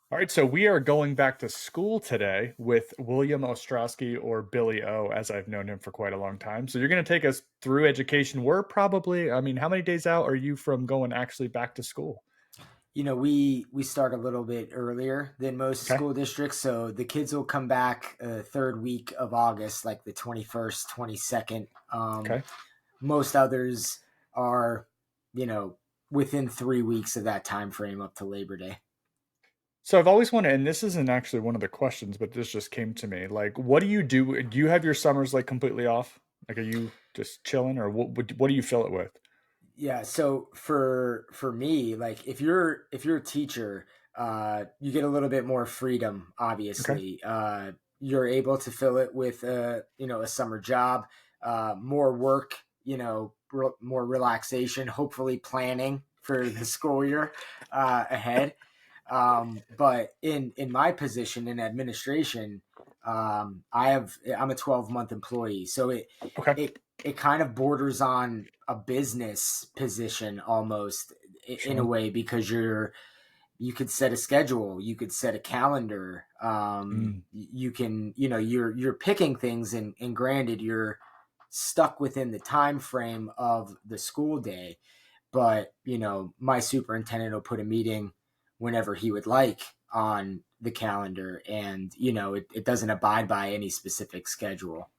All right, so we are going back to school today with William Ostrowski, or Billy O, as I've known him for quite a long time. So you're going to take us through education. We're probably, I mean, how many days out are you from going actually back to school? We start a little bit earlier than most Okay. school districts, so the kids will come back third week of August, like the 21st, 22nd. Okay. Most others are, you know, within 3 weeks of that time frame up to Labor Day. So I've always wanted, and this isn't actually one of the questions, but this just came to me. Like, what do you do? Do you have your summers like completely off? Like, are you just chilling, or what do you fill it with? Yeah, so for me, like if you're a teacher, you get a little bit more freedom, Okay. obviously. You're able to fill it with a summer job, more work, more relaxation, hopefully planning for the school year ahead. But in my position in administration, I'm a 12-month employee, so Okay. it it kind of borders on a business position almost in a Sure. way, because you could set a schedule, you could set a calendar, Mm, you can, you're picking things, and granted you're stuck within the time frame of the school day, but my superintendent will put a meeting whenever he would like on the calendar, and it doesn't abide by any specific schedule.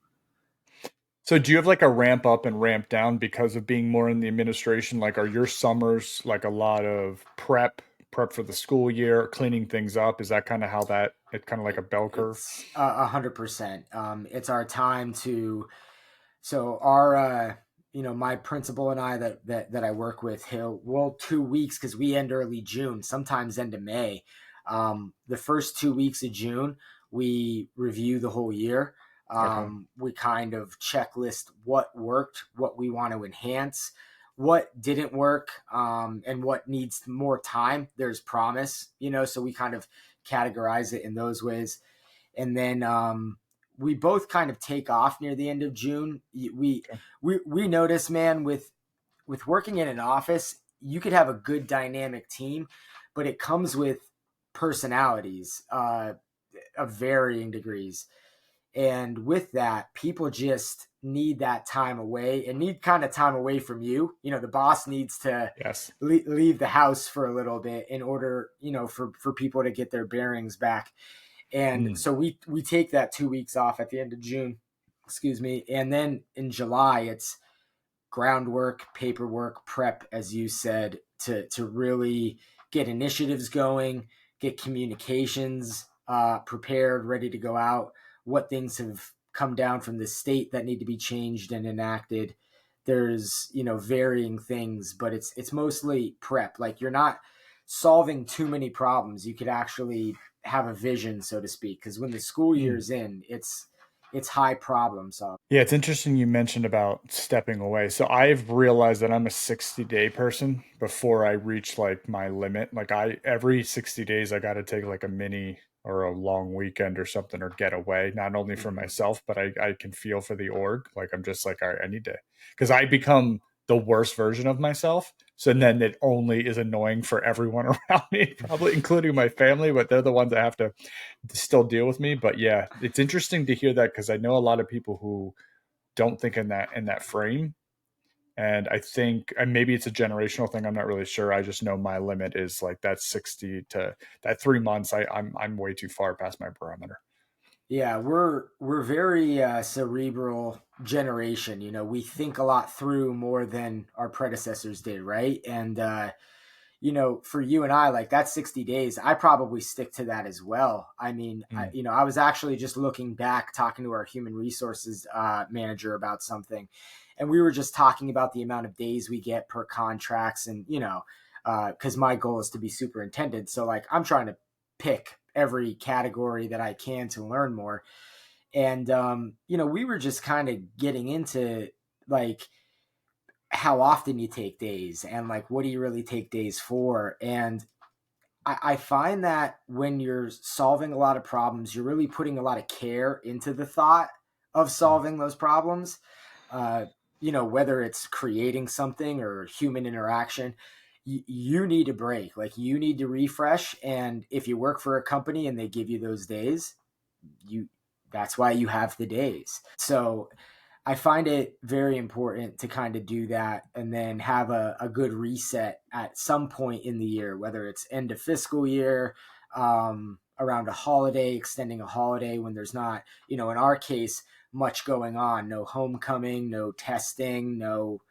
So do you have like a ramp up and ramp down because of being more in the administration? Like, are your summers like a lot of prep for the school year, cleaning things up? Is that kind of how that it's kind of like a bell curve? It's 100%. It's our time to. So our, my principal and I that I work with, well, 2 weeks, because we end early June, sometimes end of May. The first 2 weeks of June, we review the whole year. Okay. We kind of checklist what worked, what we want to enhance, what didn't work, and what needs more time. There's promise, so we kind of categorize it in those ways. And then we both kind of take off near the end of June. Okay. We notice, man, with working in an office, you could have a good dynamic team, but it comes with personalities of varying degrees. And with that, people just need that time away, and need kind of time away from you. The boss needs to Yes. leave the house for a little bit in order, for people to get their bearings back. And Mm. so we take that 2 weeks off at the end of June, excuse me, and then in July it's groundwork, paperwork, prep, as you said, to really get initiatives going, get communications prepared, ready to go out. What things have come down from the state that need to be changed and enacted. There's varying things, but it's mostly prep. Like, you're not solving too many problems. You could actually have a vision, so to speak, because when the school Mm. year's in, it's high problem solving. Yeah, it's interesting you mentioned about stepping away. So I've realized that I'm a 60-day person before I reach like my limit. Like, I every 60 days I got to take like a mini or a long weekend or something, or get away, not only for Mm-hmm. myself, but I can feel for the org. Like, I'm just like, all right, I need to, because I become the worst version of myself. So then it only is annoying for everyone around me, probably including my family, but they're the ones that have to still deal with me. But yeah, it's interesting to hear that, because I know a lot of people who don't think in that frame. And I think, and maybe it's a generational thing. I'm not really sure. I just know my limit is like that 60 to that 3 months. I'm way too far past my barometer. Yeah, we're very cerebral generation. We think a lot through more than our predecessors did, right? And for you and I, like that 60 days, I probably stick to that as well. I mean, Mm. I was actually just looking back, talking to our human resources manager about something, and we were just talking about the amount of days we get per contracts, and because my goal is to be superintendent, so like I'm trying to pick every category that I can to learn more. And we were just kind of getting into like how often you take days, and like what do you really take days for. And I find that when you're solving a lot of problems, you're really putting a lot of care into the thought of Mm. solving those problems, whether it's creating something or human interaction. you need a break. Like, you need to refresh. And if you work for a company and they give you those days, that's why you have the days. So I find it very important to kind of do that and then have a good reset at some point in the year, whether it's end of fiscal year, around a holiday, extending a holiday when there's not, in our case, much going on, no homecoming, no testing, no,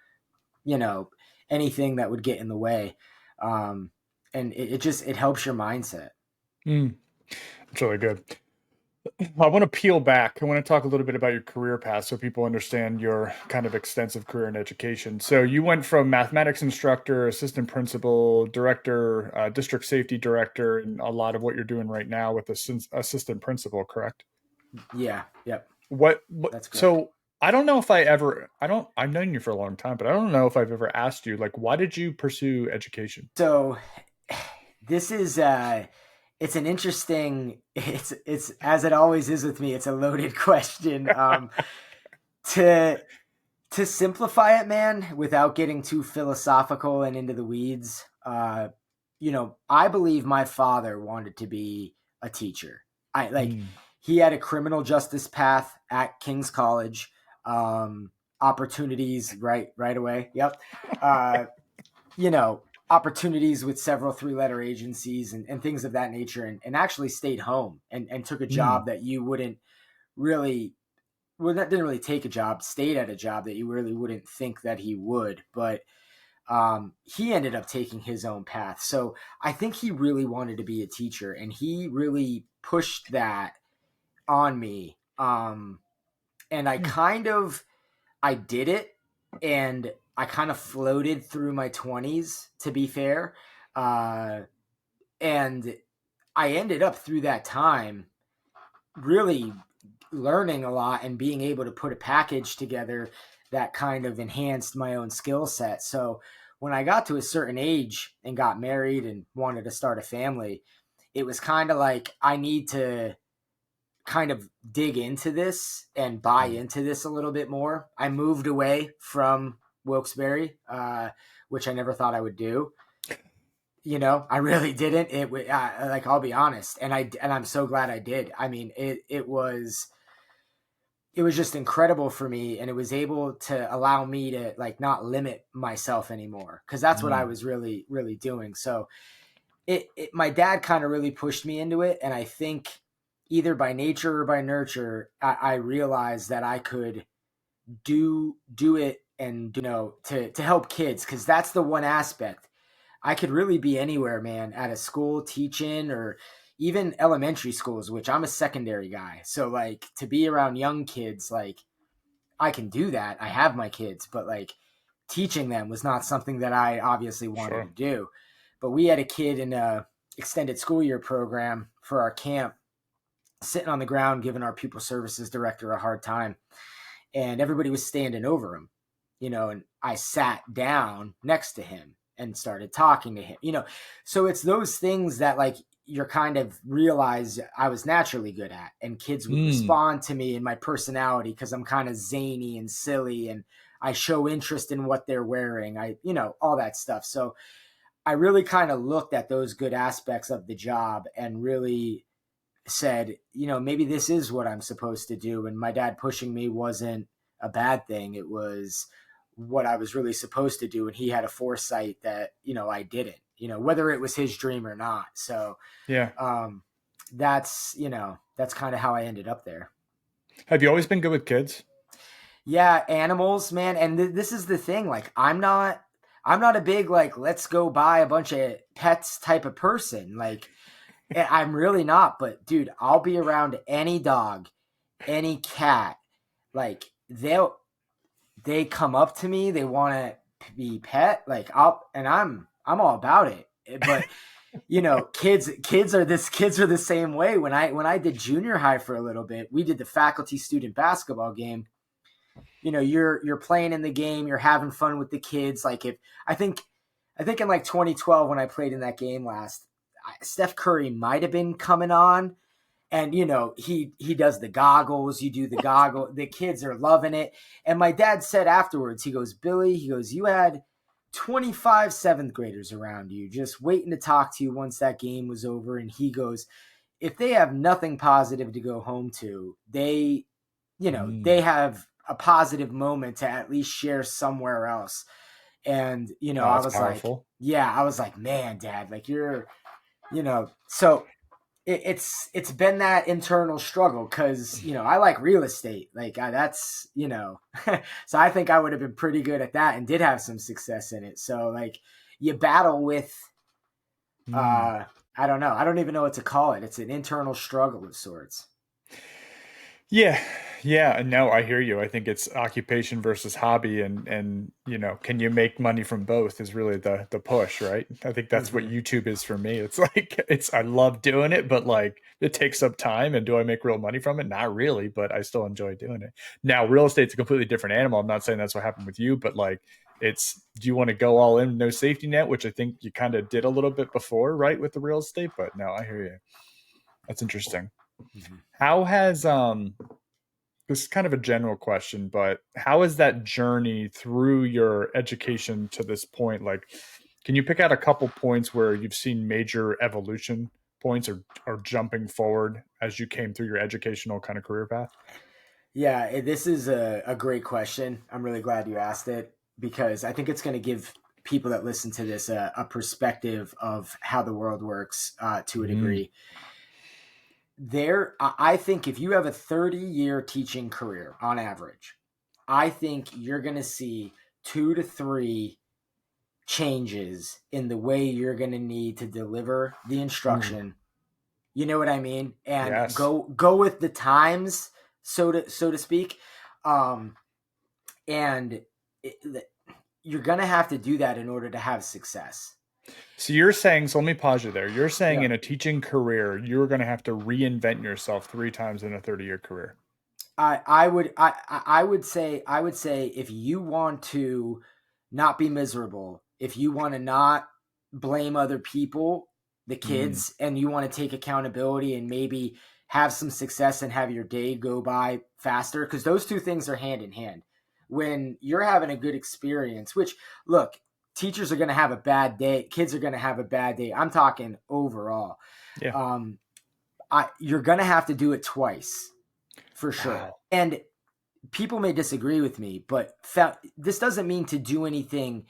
anything that would get in the way. And it helps your mindset. It's really good. I want to peel back. I want to talk a little bit about your career path so people understand your kind of extensive career in education. So you went from mathematics instructor, assistant principal, director, district safety director, and a lot of what you're doing right now with assistant principal, correct? Yeah. Yep. What That's correct. so I don't know if I've known you for a long time, but I don't know if I've ever asked you, like, why did you pursue education? So this is it's an interesting, it's as it always is with me, it's a loaded question. To simplify it, man, without getting too philosophical and into the weeds, I believe my father wanted to be a teacher. He had a criminal justice path at King's College, opportunities right away. Yep. Opportunities with several 3-letter agencies and things of that nature, and actually stayed home and took a job that you wouldn't really, didn't really take a job, stayed at a job that you really wouldn't think that he would. But he ended up taking his own path. So I think he really wanted to be a teacher, and he really pushed that on me. And I did it, and I kind of floated through my 20s, to be fair. And I ended up through that time really learning a lot and being able to put a package together that kind of enhanced my own skill set. So when I got to a certain age and got married and wanted to start a family, it was kind of like, I need to kind of dig into this and buy into this a little bit more. I moved away from Wilkes-Barre, which I never thought I would do. I really didn't. I'll be honest, and I'm so glad I did. I mean, it was just incredible for me, and it was able to allow me to not limit myself anymore, because that's what I was really, really doing. So my dad kind of really pushed me into it, and I think either by nature or by nurture, I realized that I could do it, and to help kids, because that's the one aspect. I could really be anywhere, man, at a school teaching, or even elementary schools, which I'm a secondary guy. So to be around young kids, I can do that. I have my kids, but teaching them was not something that I obviously wanted to do. But we had a kid in a extended school year program for our camp sitting on the ground giving our pupil services director a hard time, and everybody was standing over him, and I sat down next to him and started talking to him, so it's those things that you're kind of realize I was naturally good at, and kids would respond to me and my personality, because I'm kind of zany and silly, and I show interest in what they're wearing, all that stuff. So I really kind of looked at those good aspects of the job and really said, maybe this is what I'm supposed to do. And my dad pushing me wasn't a bad thing. It was what I was really supposed to do. And he had a foresight that, I didn't, whether it was his dream or not. So yeah, that's kind of how I ended up there. Have you always been good with kids? Yeah. Animals, man. And this is the thing. I'm not a big, let's go buy a bunch of pets type of person. I'm really not, but dude, I'll be around any dog, any cat. They come up to me, they want to be pet. I'm all about it. But kids are the same way. When I did junior high for a little bit, we did the faculty student basketball game. You're playing in the game, you're having fun with the kids. I think in 2012 when I played in that game last, Steph Curry might have been coming on, and he does the goggles, you do the goggle, the kids are loving it. And my dad said afterwards, he goes, Billy, he goes, you had 25 seventh graders around you just waiting to talk to you once that game was over. And he goes, if they have nothing positive to go home to, they have a positive moment to at least share somewhere else. And, I was powerful. I was like, man, Dad, like so it's been that internal struggle because, I like real estate. Like that's, so I think I would have been pretty good at that and did have some success in it. So like you battle with, I don't know. I don't even know what to call it. It's an internal struggle of sorts. Yeah. Yeah. No, I hear you. I think it's occupation versus hobby, and can you make money from both is really the push, right? I think that's what YouTube is for me. It's like I love doing it, but like it takes up time, and do I make real money from it? Not really, but I still enjoy doing it. Now, real estate's a completely different animal. I'm not saying that's what happened with you, but like do you want to go all in, no safety net, which I think you kind of did a little bit before, right, with the real estate, but no, I hear you. That's interesting. How has this is kind of a general question, but how is that journey through your education to this point? Like, can you pick out a couple points where you've seen major evolution points or jumping forward as you came through your educational kind of career path? Yeah, this is a great question. I'm really glad you asked it because I think it's going to give people that listen to this a perspective of how the world works to a degree. I think if you have a 30-year teaching career on average, I think you're going to see 2 to 3 changes in the way you're going to need to deliver the instruction. You know what I mean? And yes. go with the times, so to speak. And you're going to have to do that in order to have success. So you're saying, so let me pause you there. You're saying in a teaching career, you're going to have to reinvent yourself 3 times in a 30-year career. I would say if you want to not be miserable, if you want to not blame other people, the kids, and you want to take accountability and maybe have some success and have your day go by faster, because those 2 things are hand in hand. When you're having a good experience, which, look, teachers are going to have a bad day, kids are going to have a bad day. I'm talking overall. Yeah. You're going to have to do it twice. For sure. Wow. And people may disagree with me, but this doesn't mean to do anything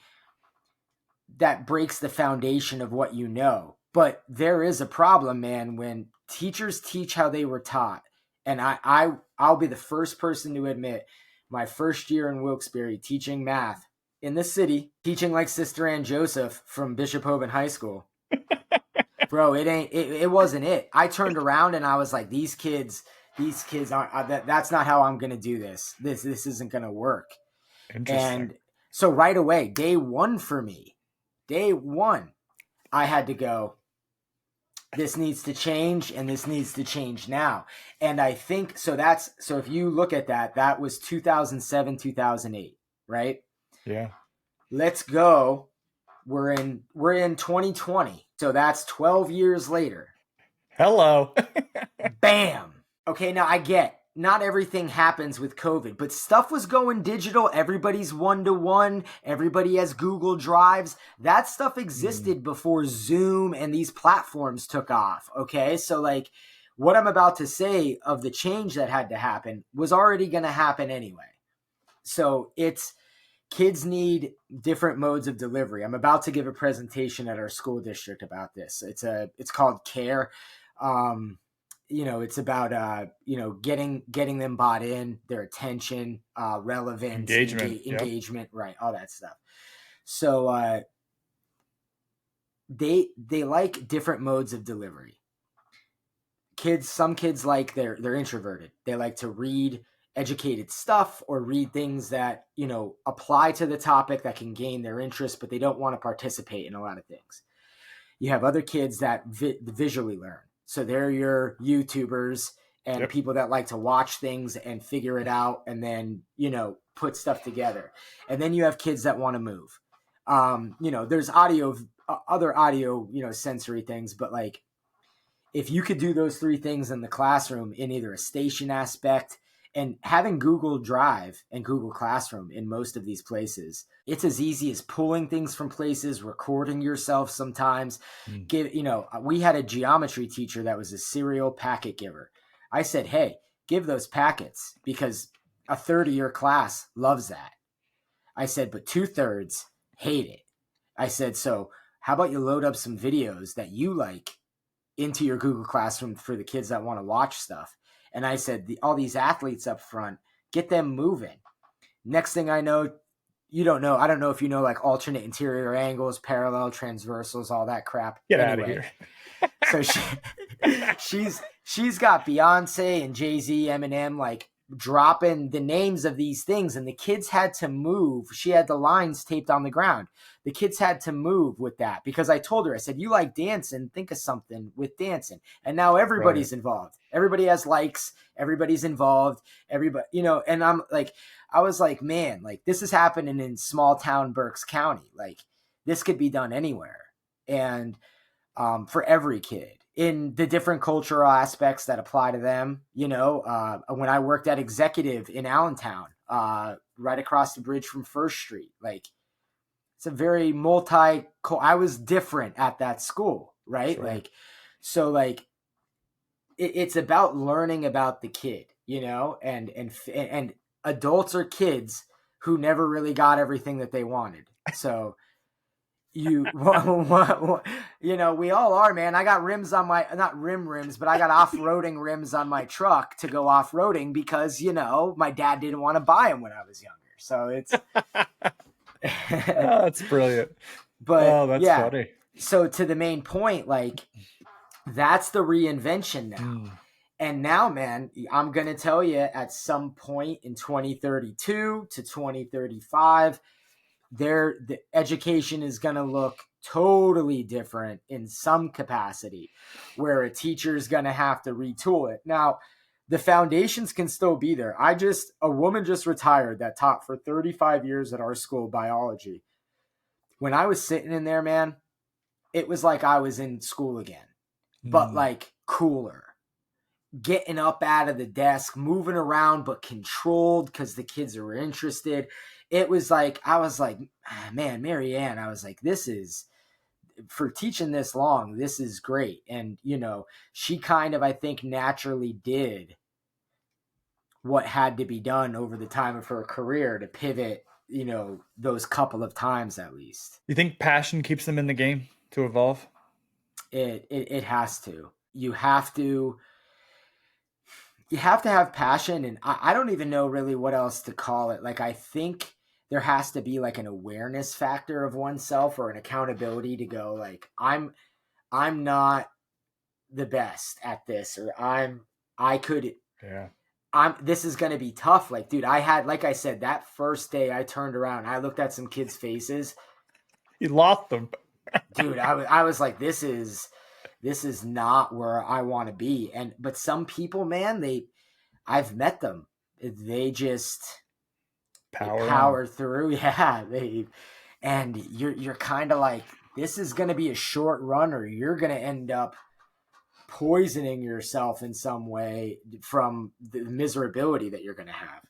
that breaks the foundation of what you know. But there is a problem, man, when teachers teach how they were taught. And I'll be the first person to admit, my first year in Wilkes-Barre teaching math in the city, teaching like Sister Ann Joseph from Bishop Hoban High School. Bro, it wasn't it. I turned around and I was like, these kids aren't, that's not how I'm going to do this. This isn't going to work. Interesting. And so right away, day one for me, I had to go, this needs to change and this needs to change now. And I think, so if you look at that was 2007, 2008, right? Yeah. Let's go. We're in 2020. So that's 12 years later. Hello. Bam. Okay, now I get not everything happens with COVID, but stuff was going digital. Everybody's 1-to-1. Everybody has Google Drives. That stuff existed before Zoom and these platforms took off. Okay, so like what I'm about to say of the change that had to happen was already going to happen anyway. So kids need different modes of delivery. I'm about to give a presentation at our school district about this. It's called CARE. It's about getting them bought in, their attention, relevance, engagement, right, all that stuff. So they like different modes of delivery. Some kids like they're introverted. They like to read educated stuff or read things that apply to the topic that can gain their interest, but they don't want to participate in a lot of things. You have other kids that visually learn. So they're your YouTubers and people that like to watch things and figure it out and then, put stuff together. And then you have kids that want to move. There's other audio, sensory things, but like if you could do those 3 things in the classroom in either a station aspect, And having Google Drive and Google Classroom in most of these places, it's as easy as pulling things from places, recording yourself sometimes. We had a geometry teacher that was a serial packet giver. I said, hey, give those packets, because a third of your class loves that. I said, but 2/3 hate it. I said, so how about you load up some videos that you like into your Google Classroom for the kids that want to watch stuff. And I said, all these athletes up front, get them moving. Next thing I know, I don't know if you know, like alternate interior angles, parallel transversals, all that crap. Get out of here. So she's got Beyonce and Jay-Z, Eminem, like dropping the names of these things, and the kids had to move. She had the lines taped on the ground. The kids had to move with that, because I told her, I said, you like dancing, think of something with dancing. And now everybody's involved. Everybody has likes, everybody's involved, everybody, and I was like, man, like this is happening in small town Berks County. Like this could be done anywhere. And for every kid in the different cultural aspects that apply to them. When I worked at Executive in Allentown, right across the bridge from First Street, like it's a very I was different at that school, right? Sure. It's about learning about the kid, and adults or kids who never really got everything that they wanted. So we all are, man. I got rims on my, not rims, but I got off-roading rims on my truck to go off-roading because, my dad didn't want to buy them when I was younger. So it's, that's brilliant. But that's funny. So to the main point, like that's the reinvention now. And now, man, I'm going to tell you, at some point in 2032 to 2035, the education is going to look totally different in some capacity, where a teacher is going to have to retool it. Now, the foundations can still be there. A woman just retired that taught for 35 years at our school, biology. When I was sitting in there, man, it was like I was in school again, but like cooler. Getting up out of the desk, moving around, but controlled because the kids were interested. It was like, I was like, man, Marianne, I was like, this is, for teaching this long, this is great. And, she kind of, I think, naturally did what had to be done over the time of her career to pivot, those couple of times at least. You think passion keeps them in the game to evolve? It has to. You have to have passion, and I don't even know really what else to call it. Like, I think there has to be like an awareness factor of oneself, or an accountability to go like, I'm not the best at this, or this is going to be tough. Like, dude, like I said, that first day I turned around, I looked at some kids' faces. You lost them. Dude, I was like, this is not where I want to be. But some people, man, I've met them. They just power through. Yeah. And you're kind of like, this is going to be a short run, or you're going to end up poisoning yourself in some way from the miserability that you're going to have.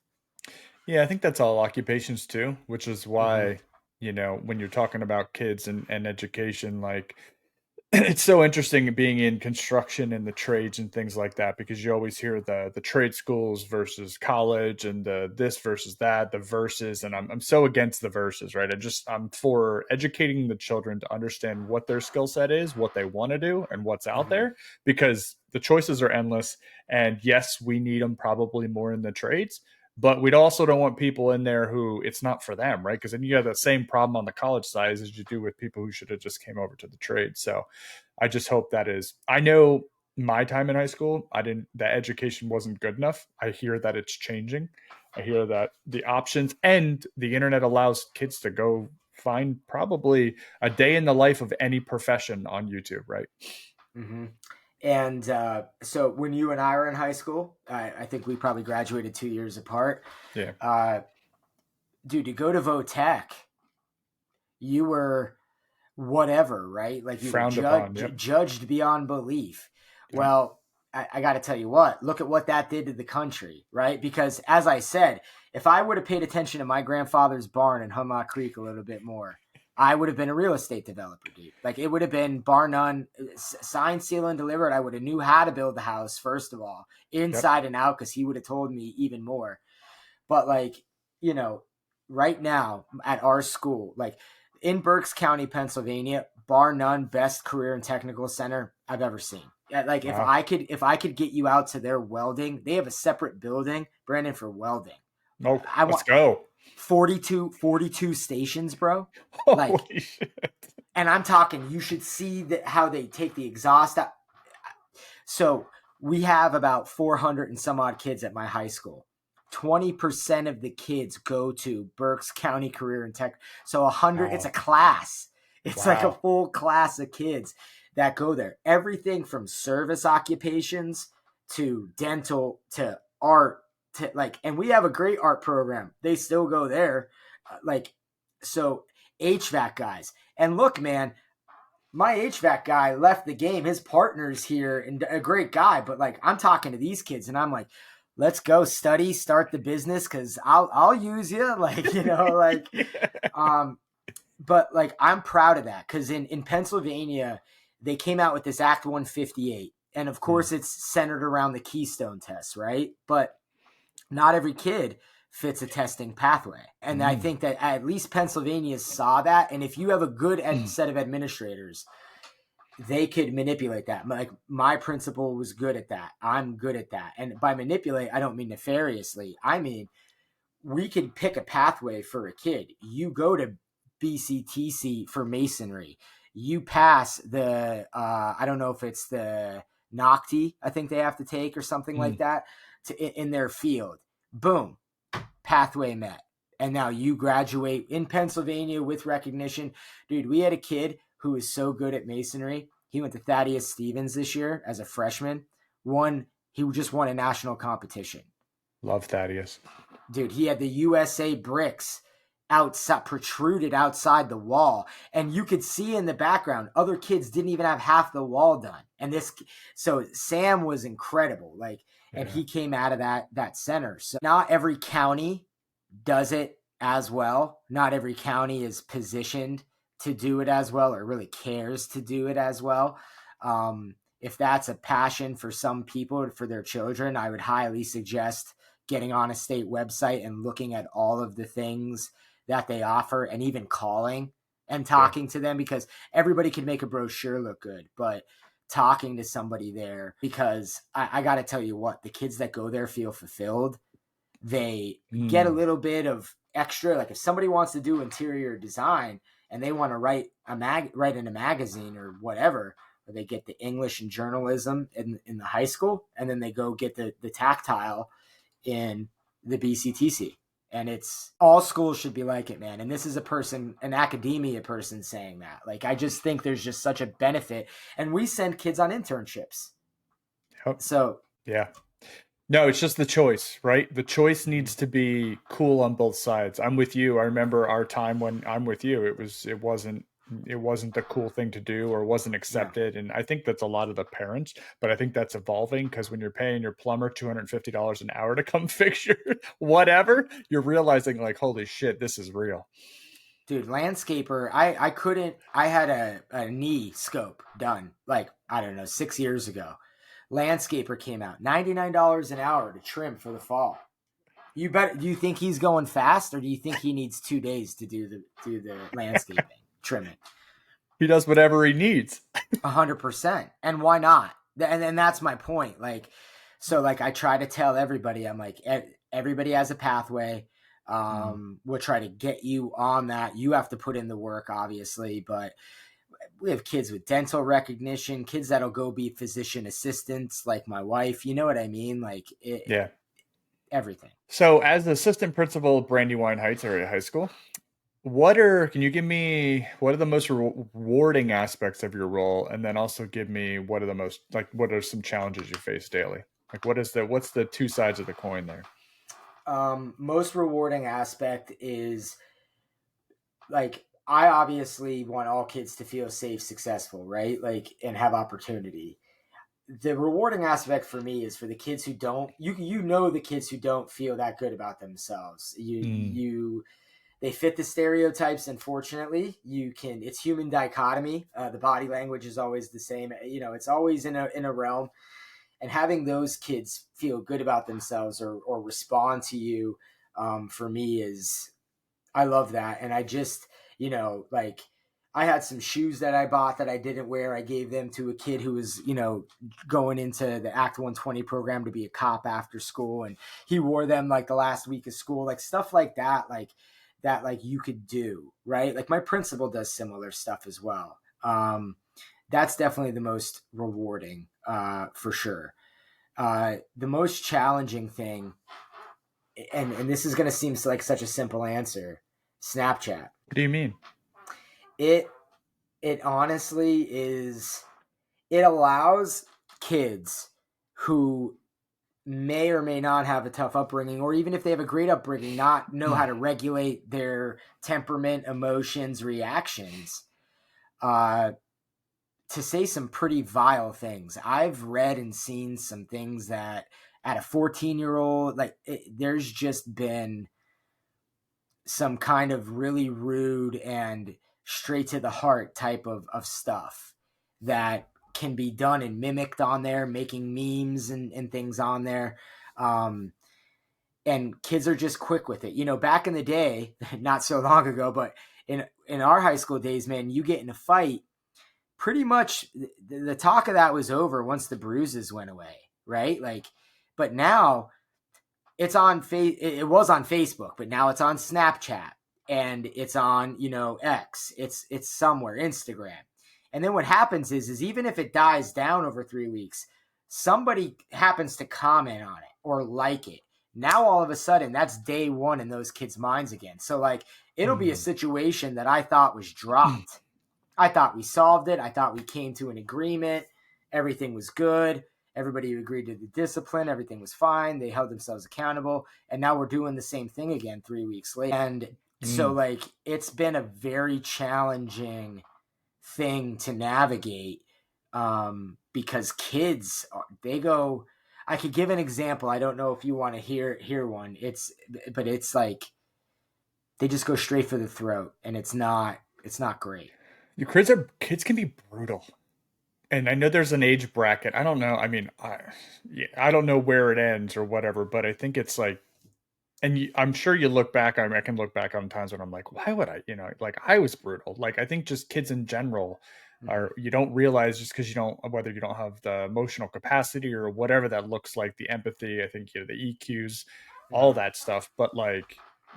Yeah. I think that's all occupations too, which is why, when you're talking about kids and education, like, it's so interesting being in construction and the trades and things like that, because you always hear the trade schools versus college, and the this versus that, the versus. And I'm so against the versus, right? I'm for educating the children to understand what their skill set is, what they want to do, and what's out there, because the choices are endless. And yes, we need them probably more in the trades, but we also don't want people in there who it's not for them, right? Because then you have the same problem on the college side as you do with people who should have just came over to the trade. So I just hope I know my time in high school, that education wasn't good enough. I hear that it's changing. I hear that the options and the internet allows kids to go find probably a day in the life of any profession on YouTube, right? Mm-hmm. And so when you and I were in high school, I think we probably graduated 2 years apart. Yeah. Dude, to go to Votech, you were whatever, right? Like you were judged beyond belief. Yep. Well, I got to tell you what, look at what that did to the country, right? Because as I said, if I would have paid attention to my grandfather's barn in Hummock Creek a little bit more, I would have been a real estate developer, dude. Like it would have been bar none, signed, seal, and delivered. I would have knew how to build the house, first of all, Yep. inside and out, because he would have told me even more. But like, you know, right now at our school, like in Berks County, Pennsylvania, bar none, best career and technical center I've ever seen. Like Wow. if I could get you out to their welding, they have a separate building, Brandon, for welding. Oh, I let's want go. 42 stations, bro. Like, Holy shit. and I'm talking, you should see how they take the exhaust out. So we have about 400 and some odd kids at my high school. 20% of the kids go to Berks County Career and Tech. So 100, it's a Wow. class. It's like a Wow. full class of kids that go there. Everything from service occupations to dental to art to like, and we have a great art program. They still go there. Like, so HVAC guys. And look, man, my HVAC guy left the game. His partner's here and a great guy, but like I'm talking to these kids and I'm like, let's go study, start the business because I'll use you. Like, Yeah. But like I'm proud of that because in Pennsylvania, they came out with this Act 158. And of Mm. course it's centered around the Keystone test, right? But not every kid fits a testing pathway. And I Mm. think that at least Pennsylvania saw that. And if you have a good set of administrators, they could manipulate that. Like my principal was good at that. I'm good at that. And by manipulate, I don't mean nefariously. I mean, we could pick a pathway for a kid. You go to BCTC for masonry. You pass the, I don't know if it's the NOCTI, I think they have to take or something like Mm. that in their field. Boom, pathway met. And now you graduate in Pennsylvania with recognition. Dude, we had a kid who was so good at masonry. He went to Thaddeus Stevens this year as a freshman. He just won a national competition. Love Thaddeus. Dude, he had the USA bricks outside, protruded outside the wall. And you could see in the background, other kids didn't even have half the wall done. So Sam was incredible. Like, and Yeah. he came out of that center. So not every county does it as well. Not every county is positioned to do it as well or really cares to do it as well. If that's a passion for some people, for their children, I would highly suggest getting on a state website and looking at all of the things that they offer and even calling and Yeah. talking to them because everybody can make a brochure look good, but talking to somebody there because I got to tell you what, the kids that go there feel fulfilled. They get a Mm. little bit of extra. Like if somebody wants to do interior design and they want to write in a magazine or whatever, or they get the English and journalism in the high school, and then they go get the tactile in the BCTC. And it's all schools should be like it, man. And this is an academia person saying that. Like, I just think there's just such a benefit. And we send kids on internships. Yep. So, Yeah. No, it's just the choice, right? The choice needs to be cool on both sides. I'm with you. I remember our time when I'm with you. It wasn't the cool thing to do or wasn't no, accepted. And I think that's a lot of the parents, but I think that's evolving because when you're paying your plumber $250 an hour to come fix your whatever, you're realizing like, holy shit, this is real. dude, landscaper, I had a knee scope done like, I don't know, 6 years ago. Landscaper came out, $99 an hour to trim for the fall. Do you think he's going fast or do you think he needs 2 days to do the landscaping, trimming? He does whatever he needs. 100%. And why not? And that's my point. Like, so like I try to tell everybody, I'm like, everybody has a pathway. Mm. We'll try to get you on that. You have to put in the work, obviously, but we have kids with dental recognition, kids that'll go be physician assistants, like my wife. You know what I mean? Like Yeah. everything. So as assistant principal of Brandywine Heights area high school, can you give me what are the most rewarding aspects of your role? And then also give me what are some challenges you face daily? Like what's the two sides of the coin there? Most rewarding aspect is like I obviously want all kids to feel safe, successful, right? Like and have opportunity. the rewarding aspect for me is for the kids who don't, the kids who don't feel that good about themselves. They fit the stereotypes. Unfortunately, it's human dichotomy. The body language is always the same. It's always in a realm, and having those kids feel good about themselves or respond to you, for me I love that. And I just, like, I had some shoes that I bought that I didn't wear. I gave them to a kid who was, going into the Act 120 program to be a cop after school. And he wore them like the last week of school, like stuff like that, like you could do, right? Like my principal does similar stuff as well. That's definitely the most rewarding, for sure. The most challenging thing, and this is going to seem like such a simple answer, Snapchat. What do you mean? It honestly is, it allows kids who may or may not have a tough upbringing, or even if they have a great upbringing, not know how to regulate their temperament, emotions, reactions, to say some pretty vile things. I've read and seen some things that at a 14-year-old, there's just been some kind of really rude and straight to the heart type of stuff that can be done and mimicked on there, making memes and things on there. And kids are just quick with it. Back in the day, not so long ago, but in our high school days, man, you get in a fight, pretty much the talk of that was over once the bruises went away, right? But now it's on it was on Facebook, but now it's on Snapchat, and it's on, X, it's somewhere, Instagram. And then what happens is even if it dies down over 3 weeks, somebody happens to comment on it or like it. Now, all of a sudden, that's day one in those kids' minds again. So it'll be a situation that I thought was dropped. I thought we solved it. I thought we came to an agreement. Everything was good. Everybody agreed to the discipline. Everything was fine. They held themselves accountable. And now we're doing the same thing again 3 weeks later. And so it's been a very challenging thing to navigate, because kids, I could give an example. I don't know if you want to hear one. But it's like they just go straight for the throat, and it's not great. Kids can be brutal. And I know there's an age bracket. I don't know. I mean, I don't know where it ends or whatever, but I think it's like, and I'm sure you look back. I can look back on times when I'm like, why would I? I was brutal. I think just kids in general are, you don't realize just because whether you don't have the emotional capacity or whatever that looks like, the empathy, I think, the EQs, all that stuff. But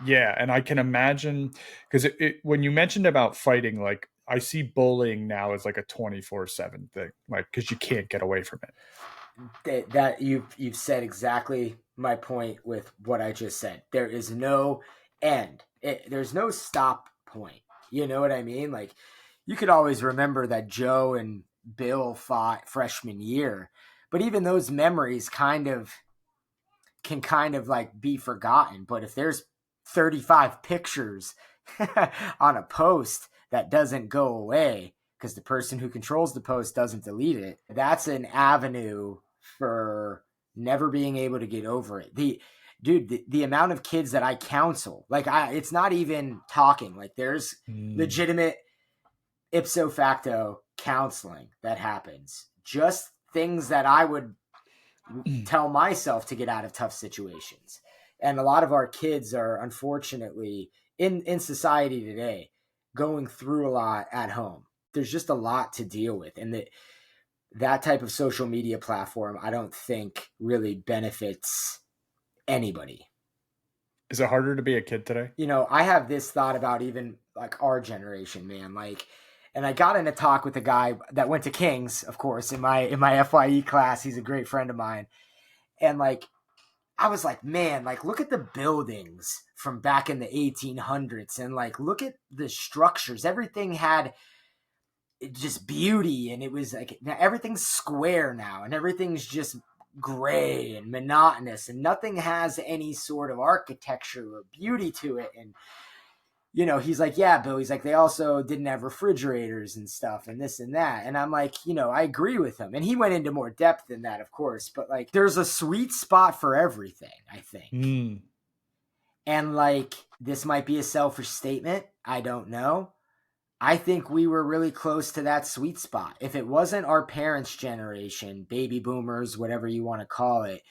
yeah. And I can imagine, because when you mentioned about fighting, I see bullying now as a 24/7 thing, because you can't get away from it. That you've said exactly my point with what I just said. There is no end. There's no stop point. You know what I mean? You could always remember that Joe and Bill fought freshman year, but even those memories can be forgotten. But if there's 35 pictures on a post that doesn't go away because the person who controls the post doesn't delete it, that's an avenue for never being able to get over it. The amount of kids that I counsel, it's not even talking. There's legitimate ipso facto counseling that happens. Just things that I would tell myself to get out of tough situations. And a lot of our kids are, unfortunately, in society today, going through a lot at home. There's just a lot to deal with. And that type of social media platform, I don't think really benefits anybody. Is it harder to be a kid today? I have this thought about even our generation, man. And I got in a talk with a guy that went to King's, of course, in my FYE class. He's a great friend of mine. And I was like, man, look at the buildings from back in the 1800s, and look at the structures. Everything had just beauty, and it was now everything's square now, and everything's just gray and monotonous, and nothing has any sort of architecture or beauty to it. And you know, he's like, yeah, Bill, he's like, they also didn't have refrigerators and stuff and this and that. And I'm like, you know, I agree with him. And he went into more depth than that, of course, but like, there's a sweet spot for everything, I think. Mm. And like, this might be a selfish statement. I don't know. I think we were really close to that sweet spot. If it wasn't our parents' generation, baby boomers, whatever you want to call it,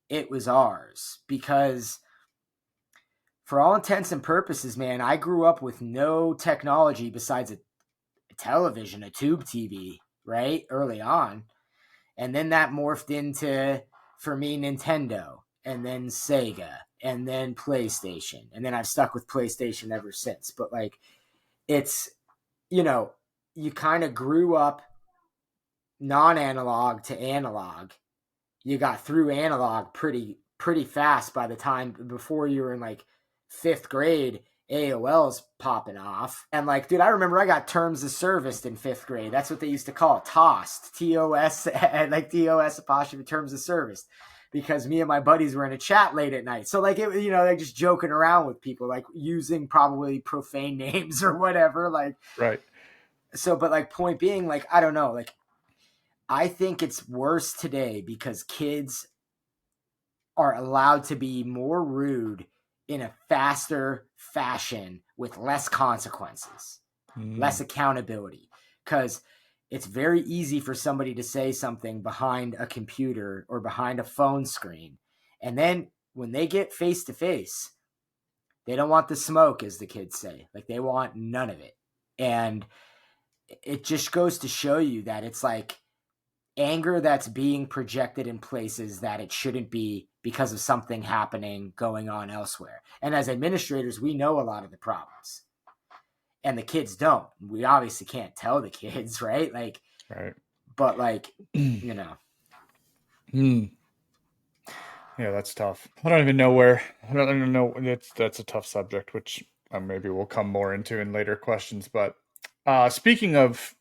it was ours, because for all intents and purposes, man, I grew up with no technology besides a television, a tube TV, right? Early on. And then that morphed into, for me, Nintendo, and then Sega, and then PlayStation. And then I've stuck with PlayStation ever since. But like, it's, you know, you kind of grew up non-analog to analog. You got through analog pretty fast by the time before you were in like 5th grade. AOL's popping off. And like, dude, I remember I got terms of service in 5th grade. That's what they used to call it, TOST, TOS, and like TOS apostrophe terms of service, because me and my buddies were in a chat late at night. So like, it, you know, like just joking around with people, like using probably profane names or whatever. Like, Right. so, but like, point being, like, I don't know, like, I think it's worse today because kids are allowed to be more rude in a faster fashion with less consequences, less accountability. Because it's very easy for somebody to say something behind a computer or behind a phone screen. And then when they get face to face, they don't want the smoke, as the kids say. Like, they want none of it. And it just goes to show you that it's like anger that's being projected in places that it shouldn't be because of something happening going on elsewhere. And as administrators, we know a lot of the problems, and the kids don't. We obviously can't tell the kids, right? Like, Right. but like, you know. Yeah, that's tough. I don't even know where. I don't even know. That's a tough subject, which maybe we'll come more into in later questions. But speaking of,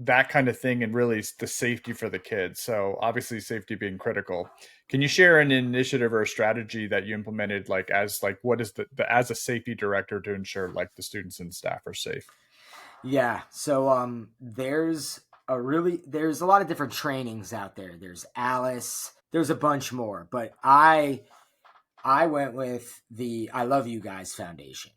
that kind of thing, and really the safety for the kids. So obviously, safety being critical. Can you share an initiative or a strategy that you implemented, like what is the as a safety director to ensure like the students and staff are safe? Yeah. So there's a lot of different trainings out there. There's Alice. There's a bunch more, but I went with the I Love You Guys Foundation.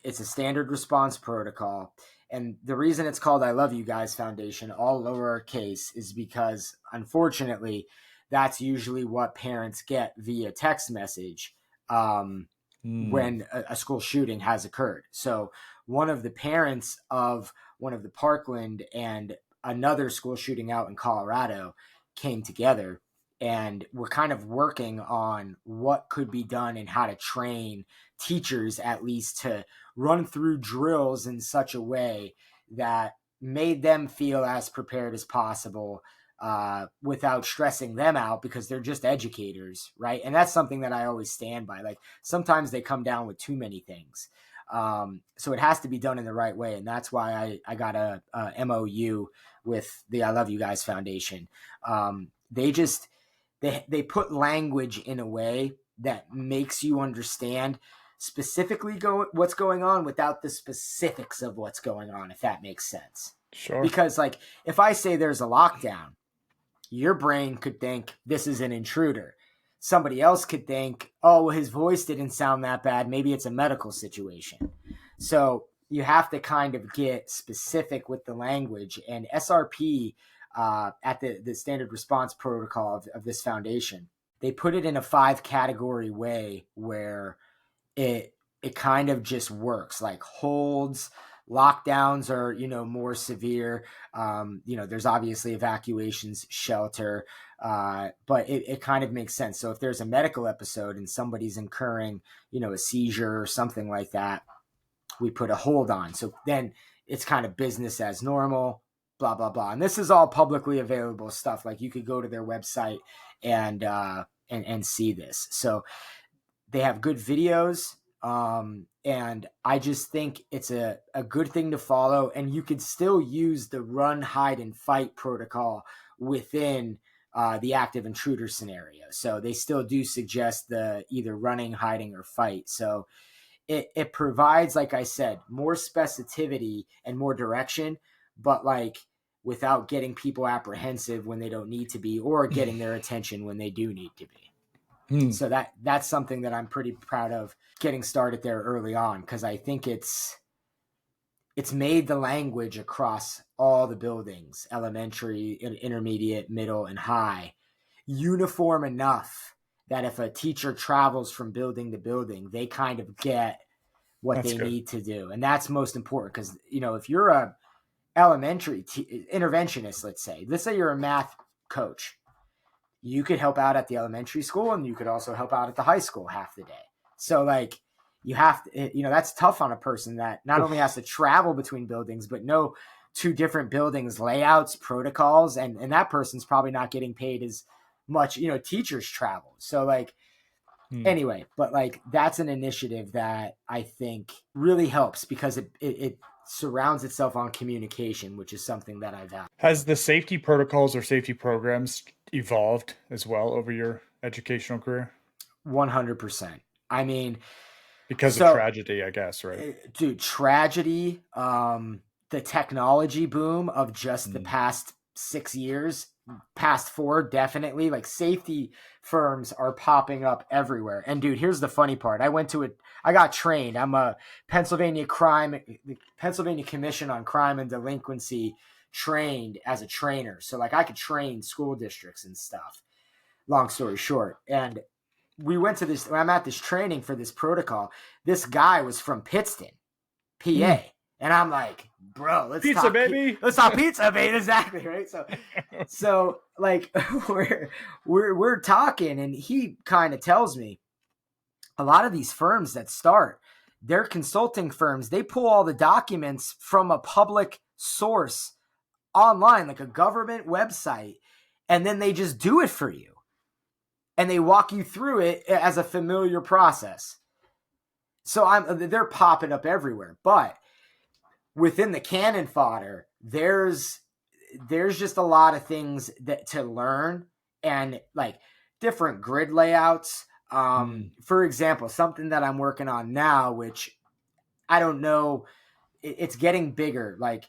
It's a standard response protocol. And the reason it's called I Love You Guys Foundation, all lowercase, is because, unfortunately, that's usually what parents get via text message when a school shooting has occurred. So one of the parents of one of the Parkland and another school shooting out in Colorado came together, and we're kind of working on what could be done and how to train teachers, at least, to run through drills in such a way that made them feel as prepared as possible, without stressing them out, because they're just educators, right? And that's something that I always stand by. Like, sometimes they come down with too many things. So it has to be done in the right way. And that's why I got a MOU with the I Love You Guys Foundation. They put language in a way that makes you understand specifically what's going on without the specifics of what's going on, if that makes sense. Sure. Because like, if I say there's a lockdown, your brain could think this is an intruder. Somebody else could think, oh, well, his voice didn't sound that bad. Maybe it's a medical situation. So you have to kind of get specific with the language. And SRP, at the standard response protocol of this foundation, they put it in a 5-category way where it kind of just works. Like, holds, lockdowns are, more severe. There's obviously evacuations, shelter, but it kind of makes sense. So if there's a medical episode and somebody's incurring, a seizure or something like that, we put a hold on. So then it's kind of business as normal, blah, blah, blah. And this is all publicly available stuff. Like, you could go to their website and see this. So they have good videos. And I just think it's a good thing to follow, and you could still use the run, hide, and fight protocol within the active intruder scenario. So they still do suggest the either running, hiding, or fight. So it provides, like I said, more specificity and more direction, but like without getting people apprehensive when they don't need to be, or getting their attention when they do need to be. So that's something that I'm pretty proud of getting started there early on, because I think it's made the language across all the buildings, elementary, intermediate, middle, and high, uniform enough that if a teacher travels from building to building, they kind of get what they need to do. And that's most important, because, you know, if you're a elementary interventionist, let's say you're a math coach, you could help out at the elementary school and you could also help out at the high school half the day. So like you have to, you know, that's tough on a person that not only has to travel between buildings, but know two different buildings, layouts, protocols, and that person's probably not getting paid as much, you know, teachers travel. So like, anyway, but like that's an initiative that I think really helps, because it surrounds itself on communication, which is something that I've had. Has the safety protocols or safety programs evolved as well over your educational career? 100%. I mean, because of tragedy, I guess, right? Dude, tragedy, the technology boom of just the past 6 years, past 4, definitely, like safety firms are popping up everywhere. And dude, here's the funny part. I got trained. I'm a Pennsylvania Commission on Crime and Delinquency trained as a trainer. So like I could train school districts and stuff, long story short. And we went to this, I'm at this training for this protocol. This guy was from Pittston, PA. And I'm like, bro, let's pizza, talk baby. Let's talk pizza, baby. Exactly. Right. So like we're talking, and he kind of tells me a lot of these firms that start, they're consulting firms. They pull all the documents from a public source online, like a government website, and then they just do it for you. And they walk you through it as a familiar process. So they're popping up everywhere. But within the cannon fodder, there's just a lot of things that to learn, and like different grid layouts. For example, something that I'm working on now, which I don't know, it's getting bigger. Like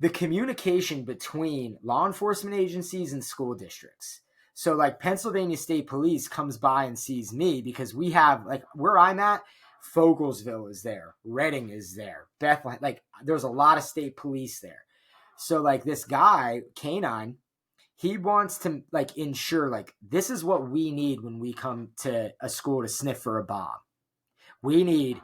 the communication between law enforcement agencies and school districts. So like Pennsylvania State Police comes by and sees me, because we have, like, where I'm at, Fogelsville is there, Reading is there, Bethlehem, like there's a lot of state police there. So like this guy, Canine, he wants to like ensure, like, this is what we need when we come to a school to sniff for a bomb. We need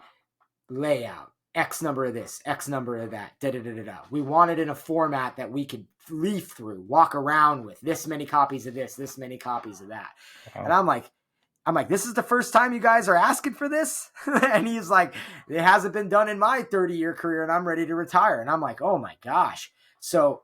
layout, X number of this, X number of that, da-da-da-da-da. We want it in a format that we could leaf through, walk around with, this many copies of this many copies of that. Wow. And I'm like, this is the first time you guys are asking for this? And he's like, it hasn't been done in my 30-year career, and I'm ready to retire. And I'm like, oh my gosh. So,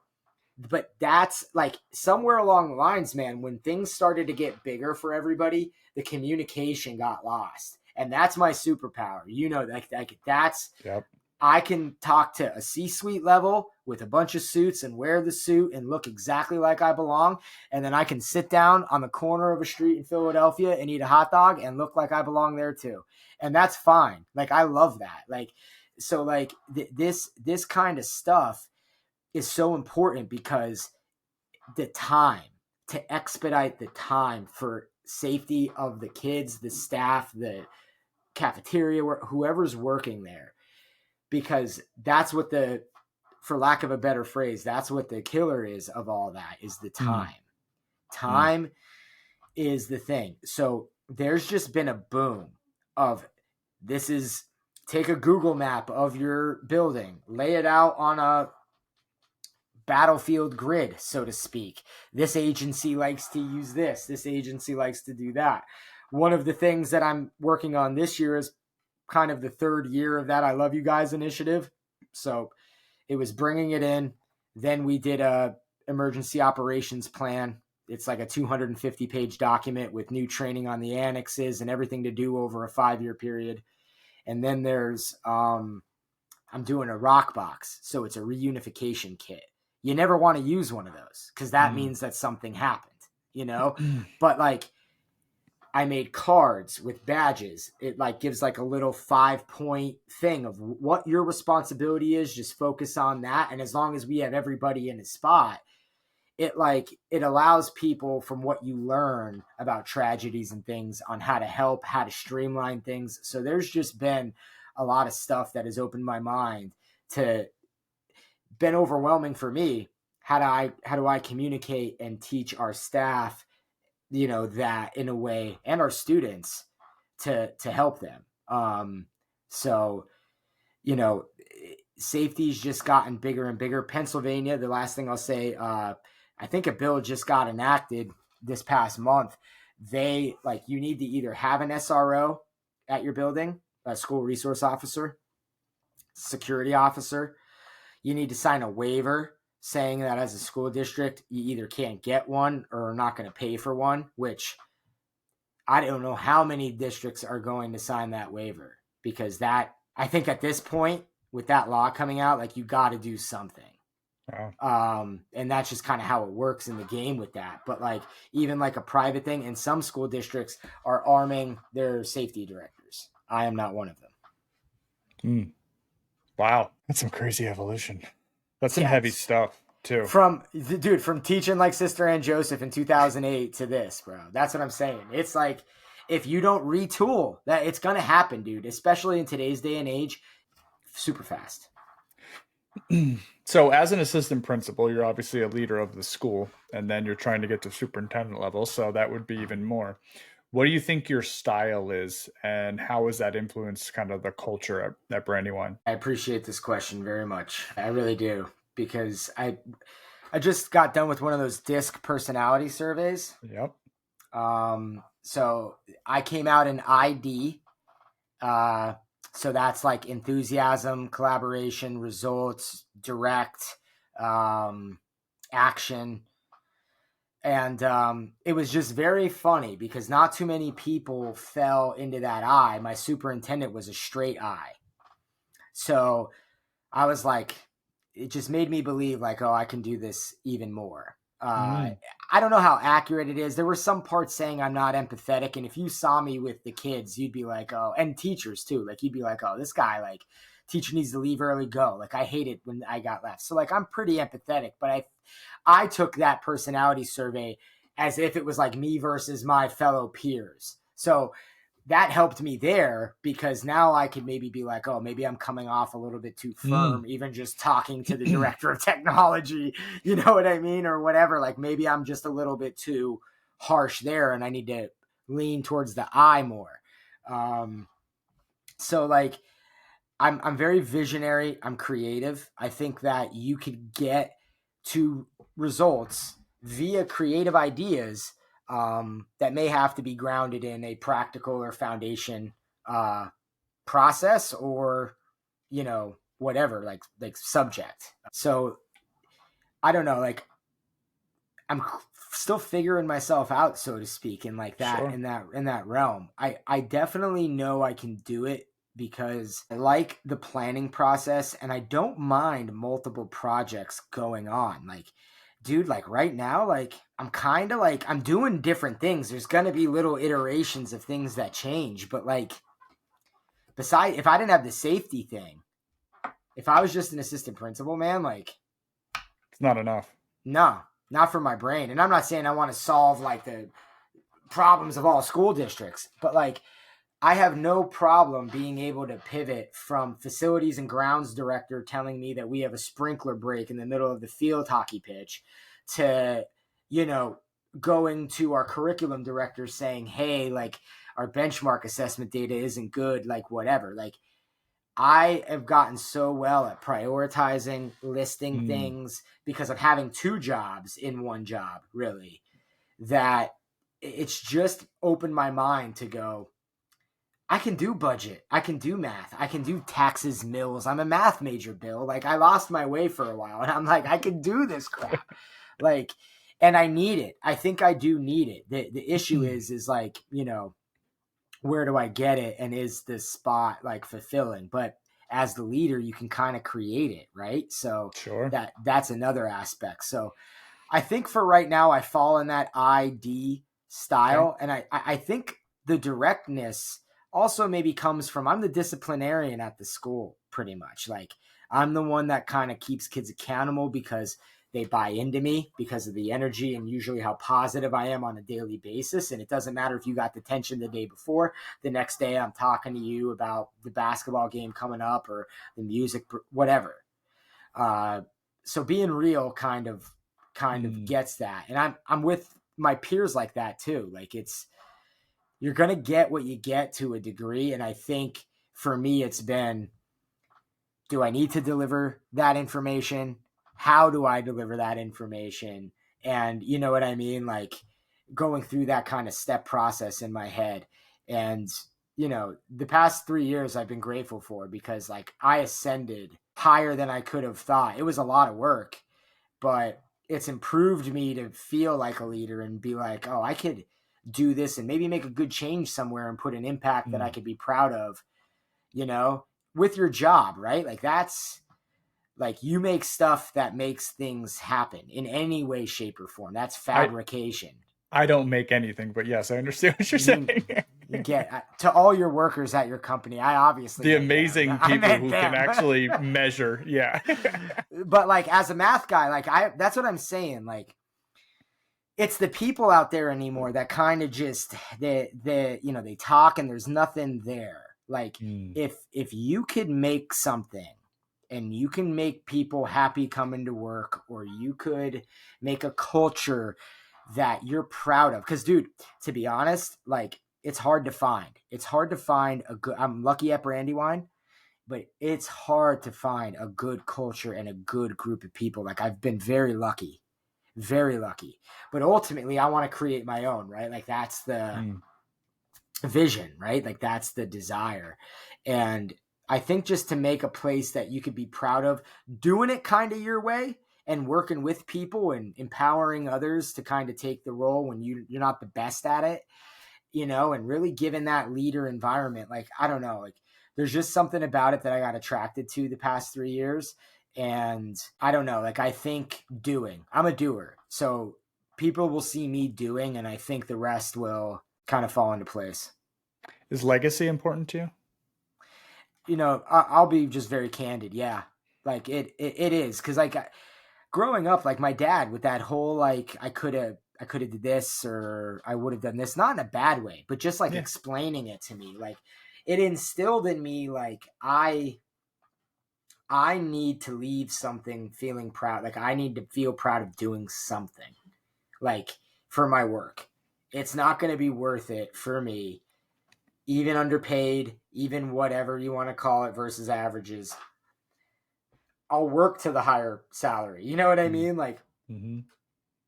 but that's like somewhere along the lines, man, when things started to get bigger for everybody, the communication got lost. And that's my superpower. You know, that's, yep. I can talk to a C-suite level with a bunch of suits and wear the suit and look exactly like I belong. And then I can sit down on the corner of a street in Philadelphia and eat a hot dog and look like I belong there too. And that's fine. Like, I love that. Like, so like this kind of stuff is so important, because the time, to expedite the time for safety of the kids, the staff, the cafeteria, whoever's working there, because that's what for lack of a better phrase, that's what the killer is of all that, is the time. Time is the thing. So there's just been a boom of, take a Google map of your building, lay it out on a battlefield grid, so to speak. This agency likes to use this. This agency likes to do that. One of the things that I'm working on this year is kind of the third year of that I Love You Guys initiative. So it was bringing it in. Then we did a emergency operations plan. It's like a 250-page document with new training on the annexes and everything to do over a 5-year period. And then there's, I'm doing a rock box. So it's a reunification kit. You never want to use one of those, because that means that something happened, you know? But like, I made cards with badges. It like gives like a little 5-point thing of what your responsibility is. Just focus on that. And as long as we have everybody in a spot, it allows people from what you learn about tragedies and things on how to help, how to streamline things. So there's just been a lot of stuff that has opened my mind to been overwhelming for me. How do I communicate and teach our staff, that in a way, and our students to help them. So, safety's just gotten bigger and bigger. Pennsylvania, the last thing I'll say, I think a bill just got enacted this past month. You need to either have an SRO at your building, a school resource officer, security officer. You need to sign a waiver saying that as a school district, you either can't get one or are not going to pay for one, which I don't know how many districts are going to sign that waiver, because I think at this point with that law coming out, like, you got to do something. Wow. And that's just kind of how it works in the game with that. But like, even like a private thing, and some school districts are arming their safety directors. I am not one of them. Wow. That's some crazy evolution. That's some heavy stuff too. From teaching like Sister Ann Joseph in 2008 to this, bro. That's what I'm saying. It's like, if you don't retool, that it's going to happen, dude, especially in today's day and age, super fast. So as an assistant principal, you're obviously a leader of the school, and then you're trying to get to superintendent level. So that would be even more. What do you think your style is, and how has that influenced kind of the culture at Brandywine? I appreciate this question very much. I really do, because I just got done with one of those DISC personality surveys. Yep. So I came out in ID. So that's like enthusiasm, collaboration, results, direct, action. And it was just very funny because not too many people fell into that I. My superintendent was a straight I. So I was like, it just made me believe like, oh, I can do this even more. I don't know how accurate it is. There were some parts saying I'm not empathetic. And if you saw me with the kids, you'd be like, oh, and teachers too. Like, you'd be like, oh, this guy, like, teacher needs to leave early, go. Like, I hate it when I got left. So like, I'm pretty empathetic, but I took that personality survey as if it was like me versus my fellow peers. So that helped me there, because now I could maybe be like, oh, maybe I'm coming off a little bit too firm, even just talking to the director of technology, you know what I mean? Or whatever. Like, maybe I'm just a little bit too harsh there, and I need to lean towards the I more. So like, I'm very visionary. I'm creative. I think that you could get to results via creative ideas that may have to be grounded in a practical or foundation process, or, whatever, like subject. So I don't know, like, I'm still figuring myself out, so to speak, in like that, sure, in that realm. I definitely know I can do it, because I like the planning process, and I don't mind multiple projects going on. Like, dude, like right now, like, I'm kind of like, I'm doing different things. There's going to be little iterations of things that change, but like, if I didn't have the safety thing, if I was just an assistant principal, man, like, it's not enough. No, not for my brain. And I'm not saying I want to solve like the problems of all school districts, but like, I have no problem being able to pivot from facilities and grounds director telling me that we have a sprinkler break in the middle of the field hockey pitch to, going to our curriculum director saying, hey, like, our benchmark assessment data isn't good, like, whatever. Like, I have gotten so well at prioritizing, listing things, because of having two jobs in one job, really, that it's just opened my mind to go, I can do budget. I can do math. I can do taxes, mills. I'm a math major, Bill. Like, I lost my way for a while, and I'm like, I can do this crap. Like, and I need it. I think I do need it. The issue is like, where do I get it? And is this spot like fulfilling? But as the leader, you can kind of create it, right? So sure, that's another aspect. So I think for right now, I fall in that ID style. Okay. And I think the directness also maybe comes from, I'm the disciplinarian at the school pretty much. Like I'm the one that kind of keeps kids accountable because they buy into me because of the energy and usually how positive I am on a daily basis. And it doesn't matter if you got detention the day before, the next day I'm talking to you about the basketball game coming up or the music, whatever. So being real kind of gets that. And I'm with my peers like that too. Like you're going to get what you get to a degree. And I think for me, it's been, do I need to deliver that information? How do I deliver that information? And you know what I mean? Like going through that kind of step process in my head. And, the past 3 years I've been grateful for because like I ascended higher than I could have thought. It was a lot of work, but it's improved me to feel like a leader and be like, oh, I could do this and maybe make a good change somewhere and put an impact that I could be proud of, with your job, right? Like that's like you make stuff that makes things happen in any way, shape, or form. That's fabrication. I don't make anything, but yes, I understand what you're saying. You get to all your workers at your company. I obviously the amazing people who can actually measure. Yeah. But like as a math guy, like that's what I'm saying. Like it's the people out there anymore that kind of just they talk and there's nothing there. Like if you could make something and you can make people happy coming to work, or you could make a culture that you're proud of. Because dude, to be honest, like it's hard to find. It's hard to find a good, I'm lucky at Brandywine, but it's hard to find a good culture and a good group of people. Like I've been very lucky. But ultimately I want to create my own, right? Like that's the vision, right? Like that's the desire. And I think just to make a place that you could be proud of, doing it kind of your way and working with people and empowering others to kind of take the role when you're not the best at it, and really giving that leader environment. Like, I don't know, like there's just something about it that I got attracted to the past 3 years. And I don't know, like I think I'm a doer. So people will see me doing, and I think the rest will kind of fall into place. Is legacy important to you? I'll be just very candid. Yeah. Like it is. Cause like growing up, like my dad with that whole, like, I could have did this, or I would have done this, not in a bad way, but just like explaining it to me, like it instilled in me, like, I need to leave something feeling proud. Like I need to feel proud of doing something, like for my work. It's not going to be worth it for me, even underpaid, even whatever you want to call it versus averages. I'll work to the higher salary. You know what I mean? Like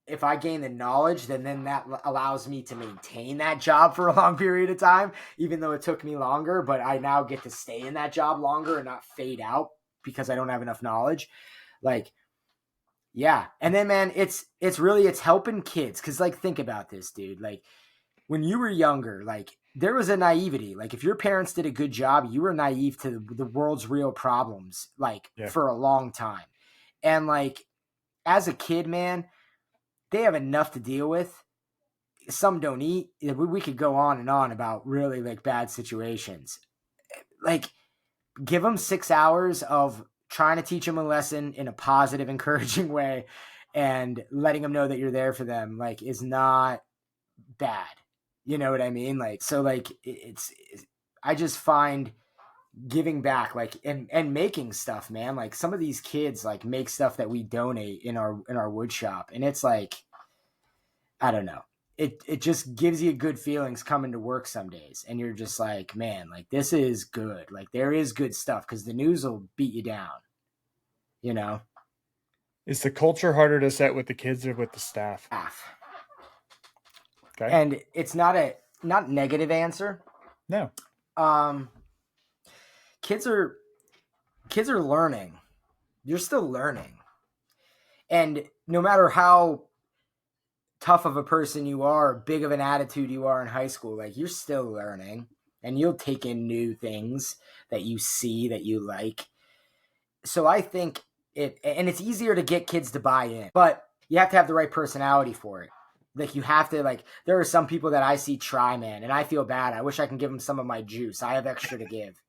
if I gain the knowledge, then that allows me to maintain that job for a long period of time, even though it took me longer, but I now get to stay in that job longer and not fade out because I don't have enough knowledge. Like, yeah. And then, man, it's helping kids. Cause like, think about this, dude. Like when you were younger, like there was a naivety. Like if your parents did a good job, you were naive to the world's real problems, like for a long time. And like, as a kid, man, they have enough to deal with. Some don't eat. We could go on and on about really like bad situations. Like give them 6 hours of trying to teach them a lesson in a positive, encouraging way and letting them know that you're there for them, like, is not bad. You know what I mean? Like, so like I just find giving back, like, and making stuff, man. Like some of these kids like make stuff that we donate in our wood shop. And it's like, I don't know. It just gives you good feelings coming to work some days. And you're just like, man, like this is good. Like there is good stuff, because the news will beat you down, Is the culture harder to set with the kids or with the staff? Okay. And it's not negative answer. No. Kids are learning. You're still learning. And no matter how tough of a person you are, big of an attitude you are in high school, like you're still learning, and you'll take in new things that you see that you like. So I think it's easier to get kids to buy in, but you have to have the right personality for it. Like you have to like. There are some people that I see try, man, and I feel bad. I wish I can give them some of my juice. I have extra to give,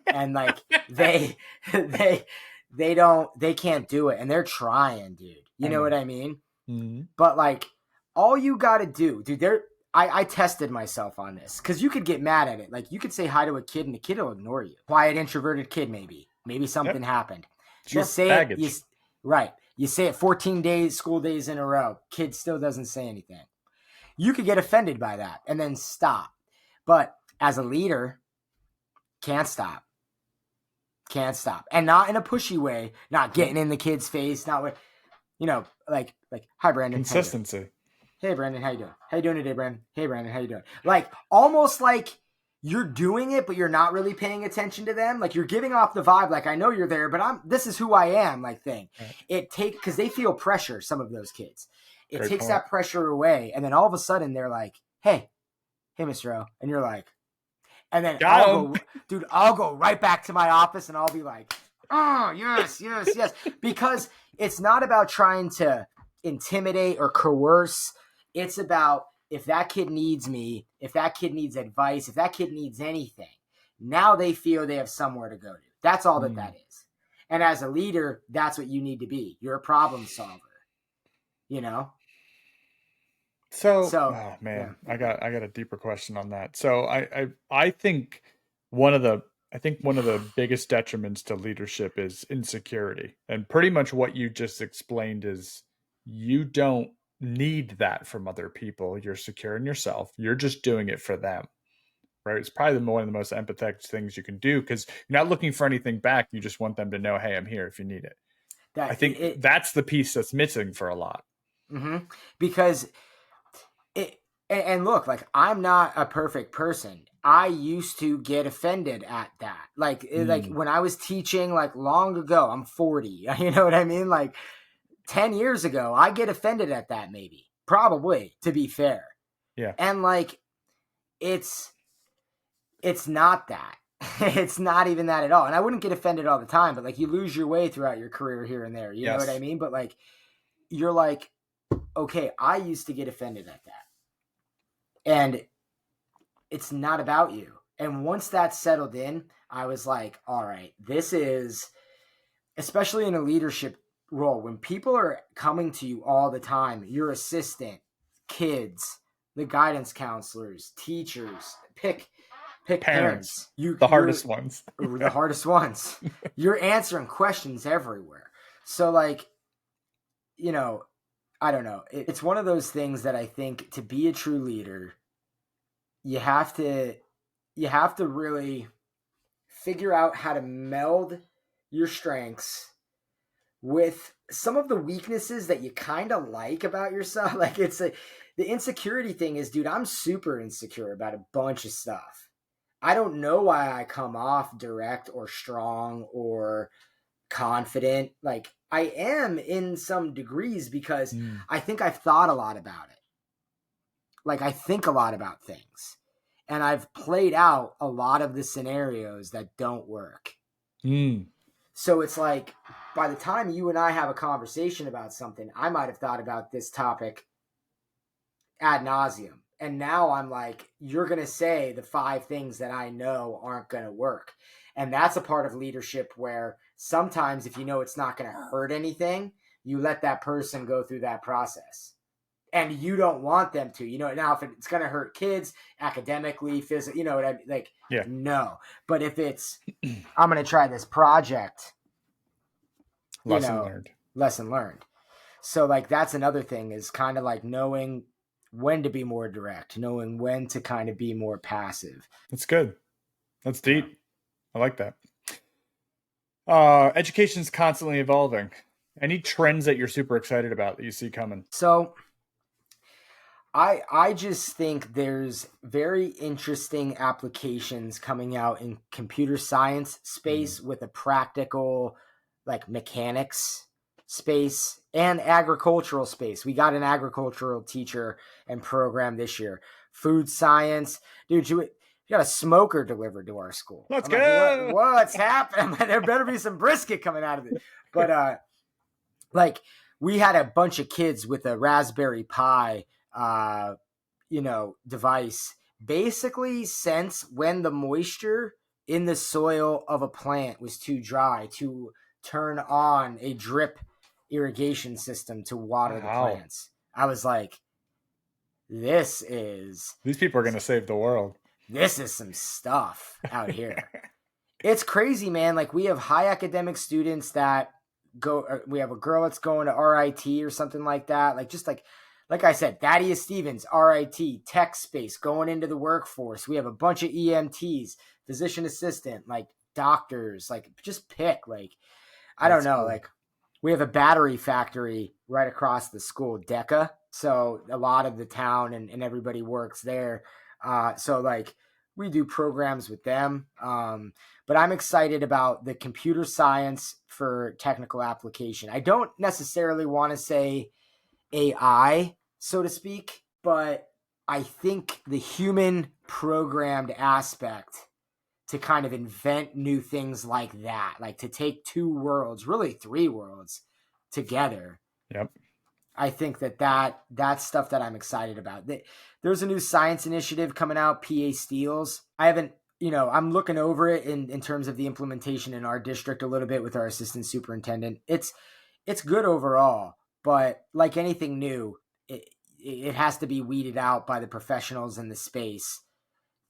and like they they can't do it, and they're trying, dude. You know what I mean? Mm-hmm. But like, all you got to do, dude. I tested myself on this because you could get mad at it. Like you could say hi to a kid and the kid will ignore you. Quiet, introverted kid, maybe something happened. Sure. You say Baggage. it, right. You say it 14 days, school days in a row. Kid still doesn't say anything. You could get offended by that and then stop. But as a leader, can't stop. Can't stop. And not in a pushy way, not getting in the kid's face, not with, like, hi, Brandon. Consistency. Hey, Brandon, how you doing? How you doing today, Brandon? Hey, Brandon, how you doing? Like, almost like you're doing it, but you're not really paying attention to them. Like, you're giving off the vibe, like, I know you're there, but this is who I am, like, thing. Right. Because they feel pressure, some of those kids. It Great takes point. That pressure away, and then all of a sudden, they're like, hey, Mr. O, and you're like, and then I'll go right back to my office, and I'll be like, oh, yes, because it's not about trying to intimidate or coerce. It's about if that kid needs me, if that kid needs advice, if that kid needs anything, now they feel they have somewhere to go to. That's all that is. And as a leader, that's what you need to be. You're a problem solver, So oh man, yeah. I got a deeper question on that. So I think one of the biggest detriments to leadership is insecurity. And pretty much what you just explained is you don't need that from other people. You're secure in yourself. You're just doing it for them, right? It's probably one of the most empathetic things you can do because you're not looking for anything back. You just want them to know, hey, I'm here if you need it. I think that's the piece that's missing for a lot. Mm-hmm. Because and look, like I'm not a perfect person. I used to get offended at that. Like when I was teaching like long ago, I'm 40, you know what I mean? Like 10 years ago, I get offended at that probably, to be fair. Yeah. And like, it's not that. It's not even that at all. And I wouldn't get offended all the time, but like you lose your way throughout your career here and there. You know what I mean? But like, you're like, okay, I used to get offended at that. And it's not about you. And once that settled in, I was like, all right, this is, especially in a leadership role, when people are coming to you all the time, your assistant, kids, the guidance counselors, teachers, pick parents. The hardest ones. The hardest ones. You're answering questions everywhere. So like, I don't know. It's one of those things that I think to be a true leader, you have to really figure out how to meld your strengths with some of the weaknesses that you kind of like about yourself. Like the insecurity thing is, dude, I'm super insecure about a bunch of stuff. I don't know why I come off direct or strong or confident. Like I am in some degrees because I think I've thought a lot about it. Like I think a lot about things and I've played out a lot of the scenarios that don't work. So it's like, by the time you and I have a conversation about something, I might have thought about this topic ad nauseum. And now I'm like, you're going to say the 5 things that I know aren't going to work. And that's a part of leadership where sometimes if you know it's not going to hurt anything, you let that person go through that process. And you don't want them to, now if it's going to hurt kids academically, physically, what I mean? Like, no. But if it's, I'm going to try this project, lesson learned. So like, that's another thing is kind of like knowing when to be more direct, knowing when to kind of be more passive. That's good. That's deep. I like that. Education's constantly evolving. Any trends that you're super excited about that you see coming? So I just think there's very interesting applications coming out in computer science space with a practical like mechanics space and agricultural space. We got an agricultural teacher and program this year. Food science. Dude, you got a smoker delivered to our school. Let's go. Like, what's happening? There better be some brisket coming out of it. But like we had a bunch of kids with a Raspberry Pi device basically sense when the moisture in the soil of a plant was too dry to turn on a drip irrigation system to water the Wow. plants. I was like, this is These people are going to save the world. this is some stuff out here. It's crazy, man. Like, we have high academic students that go, we have a girl that's going to RIT or something like that. Like I said, Thaddeus Stevens, RIT, tech space, going into the workforce. We have a bunch of EMTs, physician assistant, like doctors, like just pick, like, I don't know. Cool. Like, we have a battery factory right across the school, DECA. So a lot of the town and everybody works there. So like, we do programs with them. But I'm excited about the computer science for technical application. I don't necessarily want to say AI, so to speak, but I think the human programmed aspect to kind of invent new things like that, like to take two worlds, really three worlds together. Yep. I think that's stuff that I'm excited about. There's a new science initiative coming out, PA Steels. I haven't, I'm looking over it in terms of the implementation in our district a little bit with our assistant superintendent. It's good overall, but like anything new, it has to be weeded out by the professionals in the space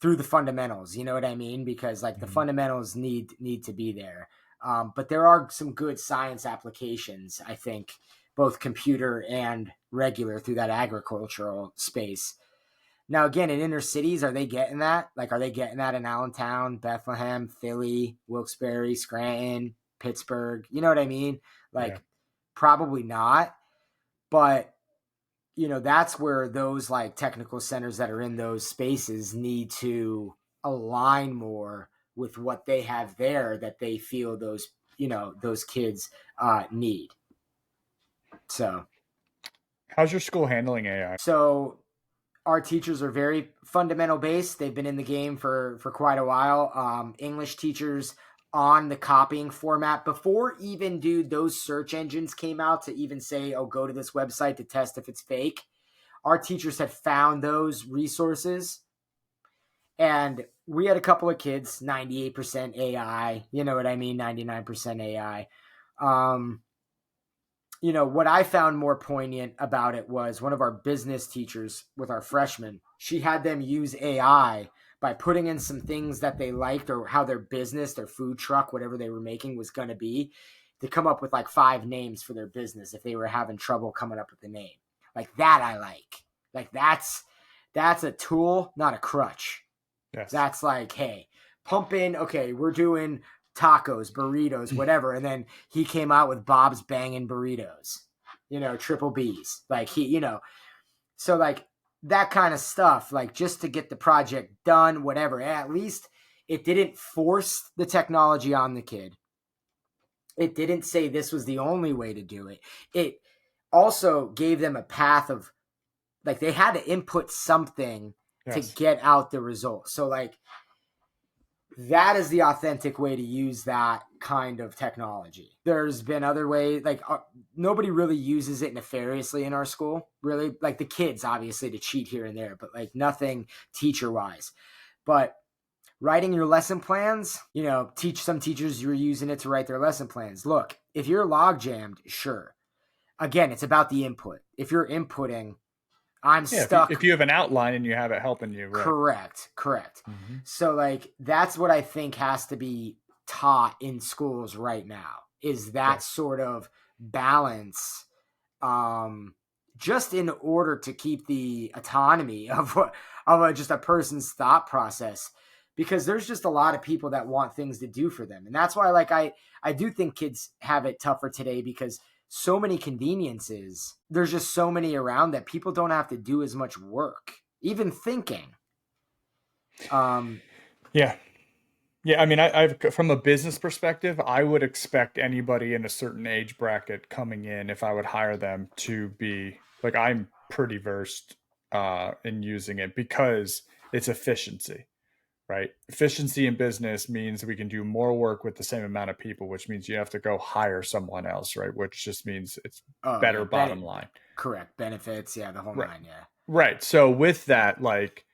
through the fundamentals. You know what I mean? Because like the fundamentals need to be there. But there are some good science applications, I think, both computer and regular through that agricultural space. Now, again, in inner cities, are they getting that? Like, are they getting that in Allentown, Bethlehem, Philly, Wilkes-Barre, Scranton, Pittsburgh? You know what I mean? Like, probably not. But, that's where those like technical centers that are in those spaces need to align more with what they have there that they feel those kids need. So, how's your school handling AI? So our teachers are very fundamental based. They've been in the game for quite a while. English teachers on the copying format before even, dude, those search engines came out to even say, oh, go to this website to test if it's fake. Our teachers had found those resources. And we had a couple of kids, 98% AI, you know what I mean? 99% AI. What I found more poignant about it was one of our business teachers with our freshmen. She had them use AI by putting in some things that they liked or how their business, their food truck, whatever they were making was going to be, to come up with like 5 names for their business if they were having trouble coming up with the name. Like that I like. Like that's a tool, not a crutch. Yes. That's like, hey, pump in, okay, we're doing tacos, burritos, whatever. And then he came out with Bob's Bangin' Burritos, triple B's. Like so like that kind of stuff, like just to get the project done, whatever. At least it didn't force the technology on the kid. It didn't say this was the only way to do it. It also gave them a path of, like, they had to input something to get out the result. So like, that is the authentic way to use that kind of technology. There's been other ways, like nobody really uses it nefariously in our school, really. Like the kids, obviously, to cheat here and there, but like nothing teacher-wise. But writing your lesson plans, some teachers you're using it to write their lesson plans. Look, if you're log jammed, sure. Again, it's about the input. If you're inputting, I'm stuck. If you have an outline and you have it helping you. Right? Correct. Mm-hmm. So like, that's what I think has to be taught in schools right now, is that sort of balance, just in order to keep the autonomy of just a person's thought process, because there's just a lot of people that want things to do for them. And that's why, like, I do think kids have it tougher today, because so many conveniences, there's just so many around that people don't have to do as much work, even thinking. Yeah. I mean, I've from a business perspective, I would expect anybody in a certain age bracket coming in, if I would hire them, to be like, I'm pretty versed in using it, because it's efficiency. Right. Efficiency in business means we can do more work with the same amount of people, which means you have to go hire someone else. Right. Which just means it's better bottom line. Correct. Benefits. Yeah. The whole nine. Yeah. Right. So with that, like,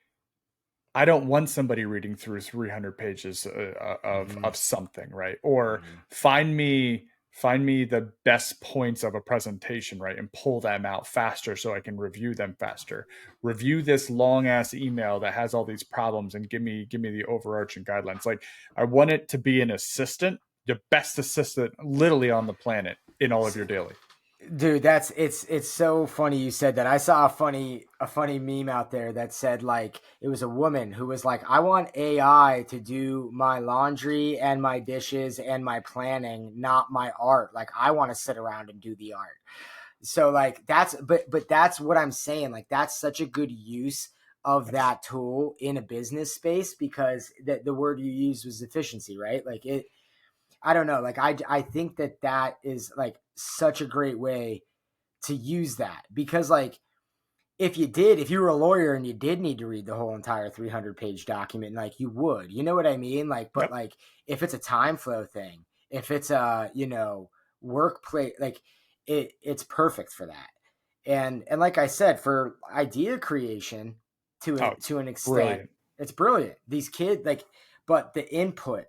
I don't want somebody reading through 300 pages Mm-hmm. of something, right? Or Mm-hmm. find me the best points of a presentation, right? And pull them out faster so I can review them faster. Review this long ass email that has all these problems and give me the overarching guidelines. Like, I want it to be an assistant, the best assistant literally on the planet in all of your daily. Dude, that's it's so funny you said that. I saw a funny meme out there that said like it was a woman who was like, I want AI to do my laundry and my dishes and my planning, not my art. Like I want to sit around and do the art. So like that's but that's what I'm saying. Like that's such a good use of Yes. that tool in a business space because the word you used was efficiency, right? Like it I don't know. Like I think that that is like such a great way to use that because like if you were a lawyer and you did need to read the whole entire 300-page document, like you would, you know what I mean? Like, but Yep. like if it's a time flow thing, if it's a, workplace, like it's perfect for that. And like I said, for idea creation Oh, it's to an extent, brilliant. it's brilliant. These kids like, but the input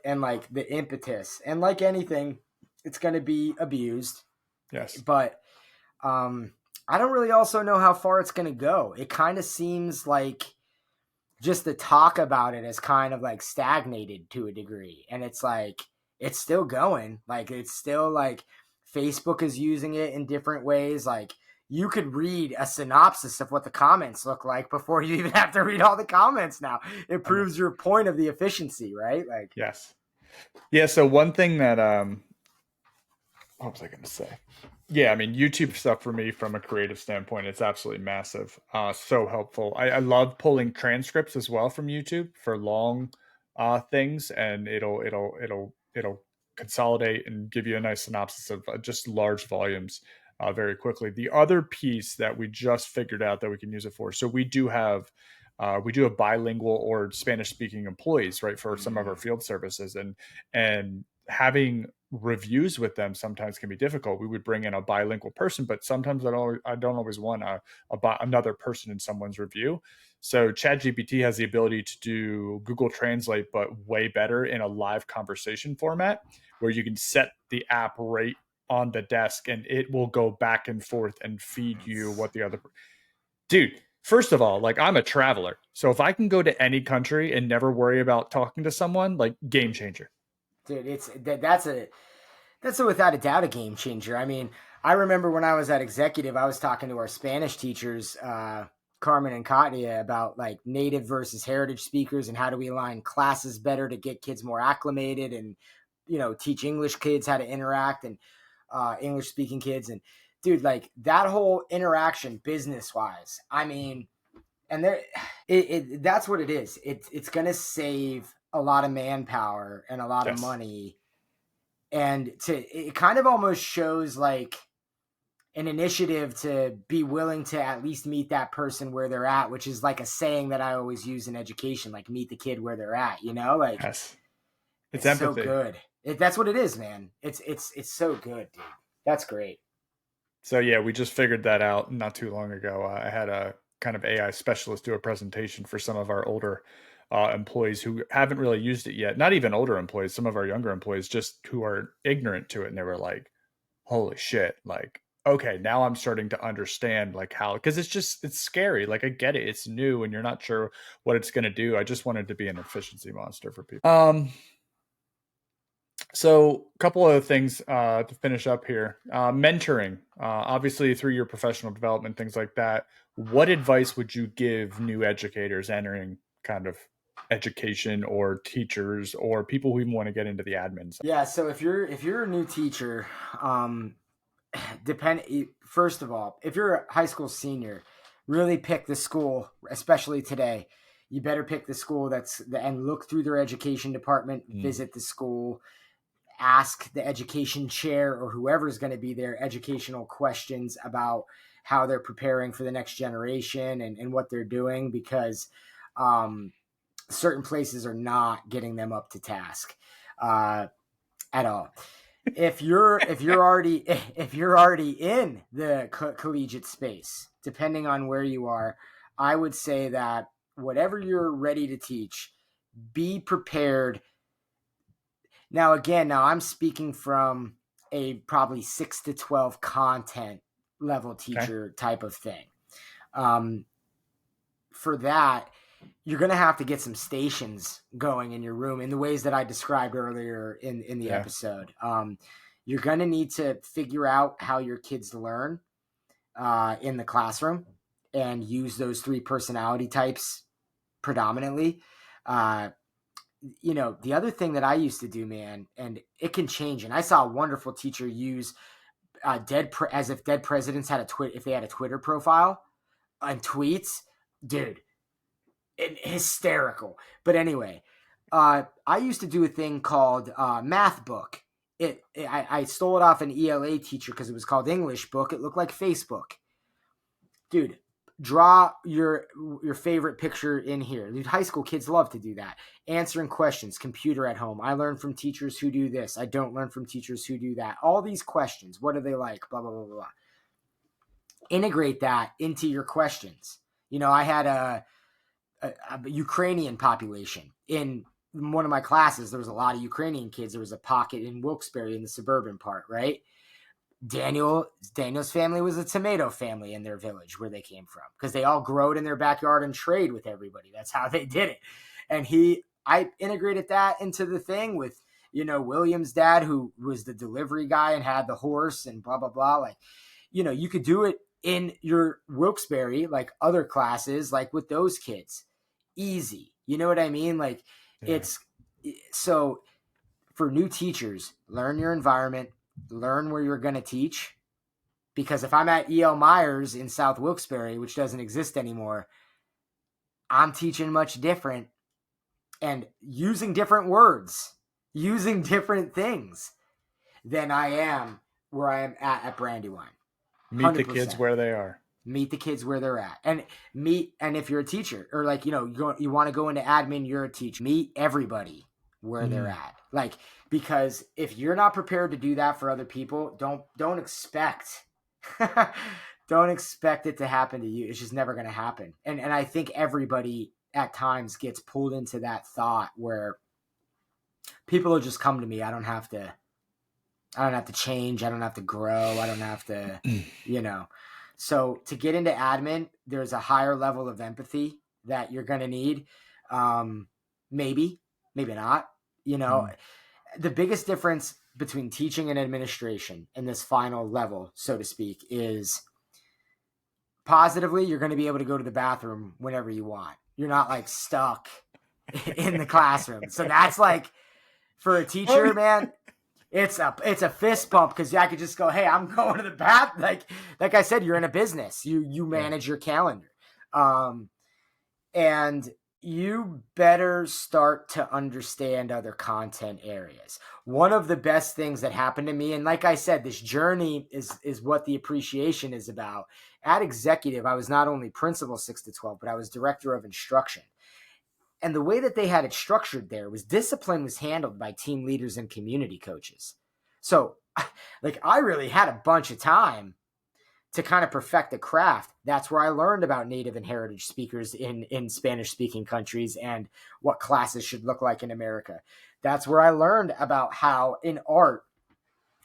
and like the impetus and like anything it's going to be abused Yes. but um I don't really also know how far it's going to go. It kind of seems like just the talk about it has kind of like stagnated to a degree and it's like it's still going, like it's still like Facebook is using it in different ways. Like you could read a synopsis of what the comments look like before you even have to read all the comments now. It I mean, proves your point of the efficiency, right? Like yes. Yeah, so one thing that what was I going to say? Yeah, I mean, YouTube stuff for me from a creative standpoint, it's absolutely massive. So helpful. I love pulling transcripts as well from YouTube for long things, and it'll consolidate and give you a nice synopsis of just large volumes very quickly. The other piece that we just figured out that we can use it for, so we do have bilingual or Spanish speaking employees, right, for some of our field services, and having reviews with them sometimes can be difficult. We would bring in a bilingual person, but sometimes I don't always want another person in someone's review. So ChatGPT has the ability to do Google Translate, but way better in a live conversation format where you can set the app right on the desk and it will go back and forth and feed you what the other dude. First of all, like I'm a traveler. So if I can go to any country and never worry about talking to someone, like game changer. dude, that's a without a doubt a game changer. I mean, I remember when I was at executive, I was talking to our Spanish teachers, Carmen and Katya, about like native versus heritage speakers and how do we align classes better to get kids more acclimated and teach English kids how to interact and English speaking kids. And dude, like that whole interaction business wise, I mean, and there that's what it is. It's gonna save a lot of manpower and a lot of Yes. money, and it kind of almost shows like an initiative to be willing to at least meet that person where they're at, which is like a saying that I always use in education, like meet the kid where they're at, like Yes. It's it's so empathy. good. That's what it is, man. It's so good, dude. That's great. So yeah, we just figured that out not too long ago. I had a kind of AI specialist do a presentation for some of our older employees who haven't really used it yet. Not even older employees, some of our younger employees, just who are ignorant to it, and they were like, "Holy shit!" Like, okay, now I'm starting to understand like how because it's scary. Like I get it, it's new, and you're not sure what it's going to do. I just wanted to be an efficiency monster for people. So a couple of things to finish up here. Mentoring, obviously through your professional development, things like that. What advice would you give new educators entering kind of education or teachers or people who even want to get into the admin side? Yeah. So if you're a new teacher, um, depend first of all, if you're a high school senior, really pick the school, especially today. You better pick the school and look through their education department, Mm. visit the school, ask the education chair or whoever's going to be there educational questions about how they're preparing for the next generation and what they're doing because um, certain places are not getting them up to task uh, at all. if you're already in the collegiate space, depending on where you are, I would say that whatever you're ready to teach, be prepared. Now I'm speaking from a probably 6 to 12 content level Okay. teacher type of thing. For that, you're going to have to get some stations going in your room in the ways that I described earlier in the episode. You're going to need to figure out how your kids learn in the classroom and use those 3 personality types predominantly. The other thing that I used to do, man, and it can change. And I saw a wonderful teacher use as if dead presidents had if they had a Twitter profile and tweets, dude, hysterical. But anyway, I used to do a thing called Math Book. I stole it off an ELA teacher because it was called English Book. It looked like Facebook. Dude, draw your favorite picture in here. Dude, high school kids love to do that. Answering questions, computer at home. I learn from teachers who do this. I don't learn from teachers who do that. All these questions. What are they like? Blah, blah, blah, blah. Integrate that into your questions. I had a Ukrainian population in one of my classes. There was a lot of Ukrainian kids. There was a pocket in Wilkes-Barre in the suburban part, right? Daniel's family was a tomato family in their village where they came from because they all growed in their backyard and trade with everybody. That's how they did it. And I integrated that into the thing with, William's dad, who was the delivery guy and had the horse and blah, blah, blah. Like, you could do it in your Wilkes-Barre, like other classes, like with those kids. Easy. You know what I mean? Like it's so for new teachers, learn your environment, learn where you're going to teach. Because if I'm at E.L. Myers in South Wilkes-Barre, which doesn't exist anymore, I'm teaching much different and using different words, using different things than I am where I am at Brandywine. Meet the kids where they are. Meet the kids where they're at, and if you're a teacher or like, you want to go into admin, you're a teacher, meet everybody where they're at. Like, because if you're not prepared to do that for other people, don't expect, don't expect it to happen to you. It's just never going to happen. And I think everybody at times gets pulled into that thought where people will just come to me. I don't have to change. I don't have to grow. I don't have to, So to get into admin, there's a higher level of empathy that you're going to need. Maybe not. The biggest difference between teaching and administration in this final level, so to speak, is positively, you're going to be able to go to the bathroom whenever you want. You're not like stuck in the classroom. So that's like, for a teacher, man, it's a fist bump because I could just go, hey, I'm going to the bath. Like I said, you're in a business. You manage your calendar. And you better start to understand other content areas. One of the best things that happened to me, and like I said, this journey is what the appreciation is about. At executive, I was not only principal 6 to 12, but I was director of instruction. And the way that they had it structured there was discipline was handled by team leaders and community coaches. So like I really had a bunch of time to kind of perfect the craft. That's where I learned about native and heritage speakers in Spanish speaking countries and what classes should look like in America. That's where I learned about how in art,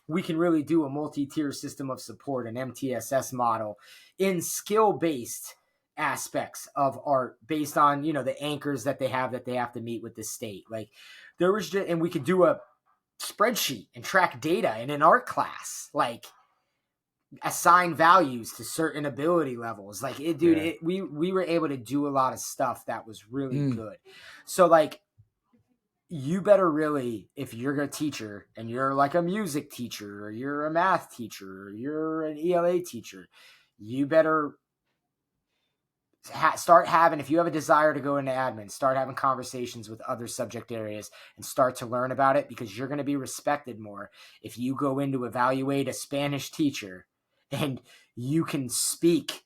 we can really do a multi-tier system of support, an MTSS model in skill-based aspects of art based on, the anchors that they have to meet with the state. Like there was and we could do a spreadsheet and track data in an art class, like assign values to certain ability levels. Like we were able to do a lot of stuff that was really good. So like, you better really, if you're a teacher and you're like a music teacher or you're a math teacher or you're an ELA teacher, you better start having, if you have a desire to go into admin, start having conversations with other subject areas and start to learn about it, because you're going to be respected more if you go in to evaluate a Spanish teacher and you can speak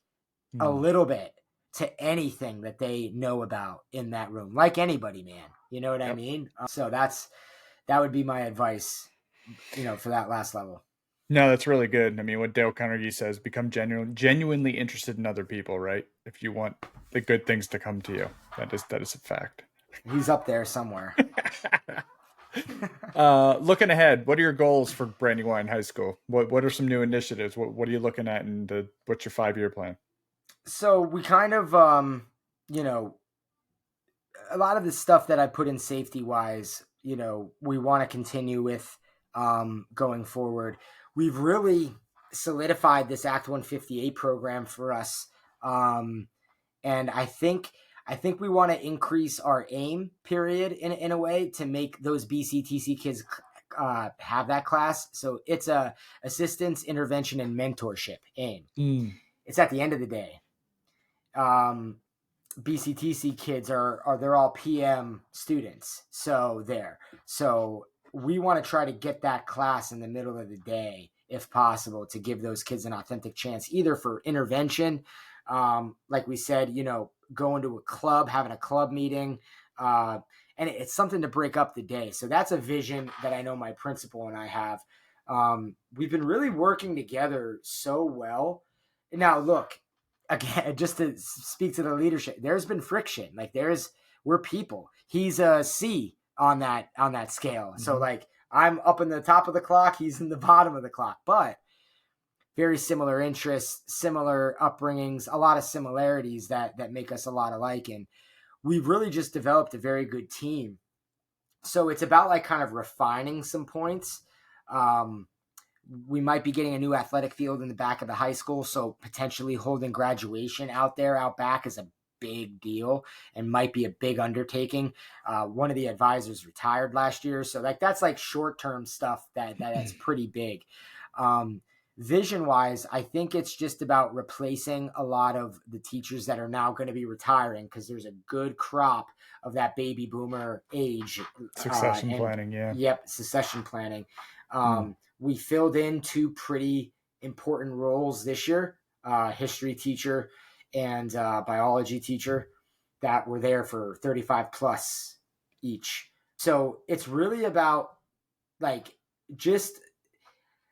a little bit to anything that they know about in that room, like anybody, man. You know what I mean? So that would be my advice. for that last level. No, that's really good. I mean, what Dale Carnegie says, become genuinely interested in other people, right? If you want the good things to come to you, that is a fact. He's up there somewhere. Looking ahead, what are your goals for Brandywine High School? What are some new initiatives? What are you looking at, and what's your 5-year plan? So we kind of, you know, a lot of the stuff that I put in safety wise, we want to continue with going forward. We've really solidified this Act 158 program for us. And I think we want to increase our aim period in a way to make those BCTC kids have that class. So it's a assistance, intervention, and mentorship aim. It's at the end of the day. BCTC kids they're all PM students. So we want to try to get that class in the middle of the day, if possible, to give those kids an authentic chance, either for intervention, like we said, going to a club, having a club meeting, and it's something to break up the day. So that's a vision that I know my principal and I have. We've been really working together so well. Now, look, again, just to speak to the leadership, there's been friction. Like we're people. He's a C on that scale. Mm-hmm. So like I'm up in the top of the clock, he's in the bottom of the clock, but very similar interests, similar upbringings, a lot of similarities that make us a lot alike. And we've really just developed a very good team. So it's about like kind of refining some points. We might be getting a new athletic field in the back of the high school. So potentially holding graduation out back is a big deal and might be a big undertaking. One of the advisors retired last year. So that's like short-term stuff that's pretty big. Vision wise, I think it's just about replacing a lot of the teachers that are now going to be retiring, because there's a good crop of that baby boomer age. Succession planning. Yeah. Yep. Succession planning. We filled in 2 pretty important roles this year, history teacher and biology teacher, that were there for 35 plus each. So it's really about like, just,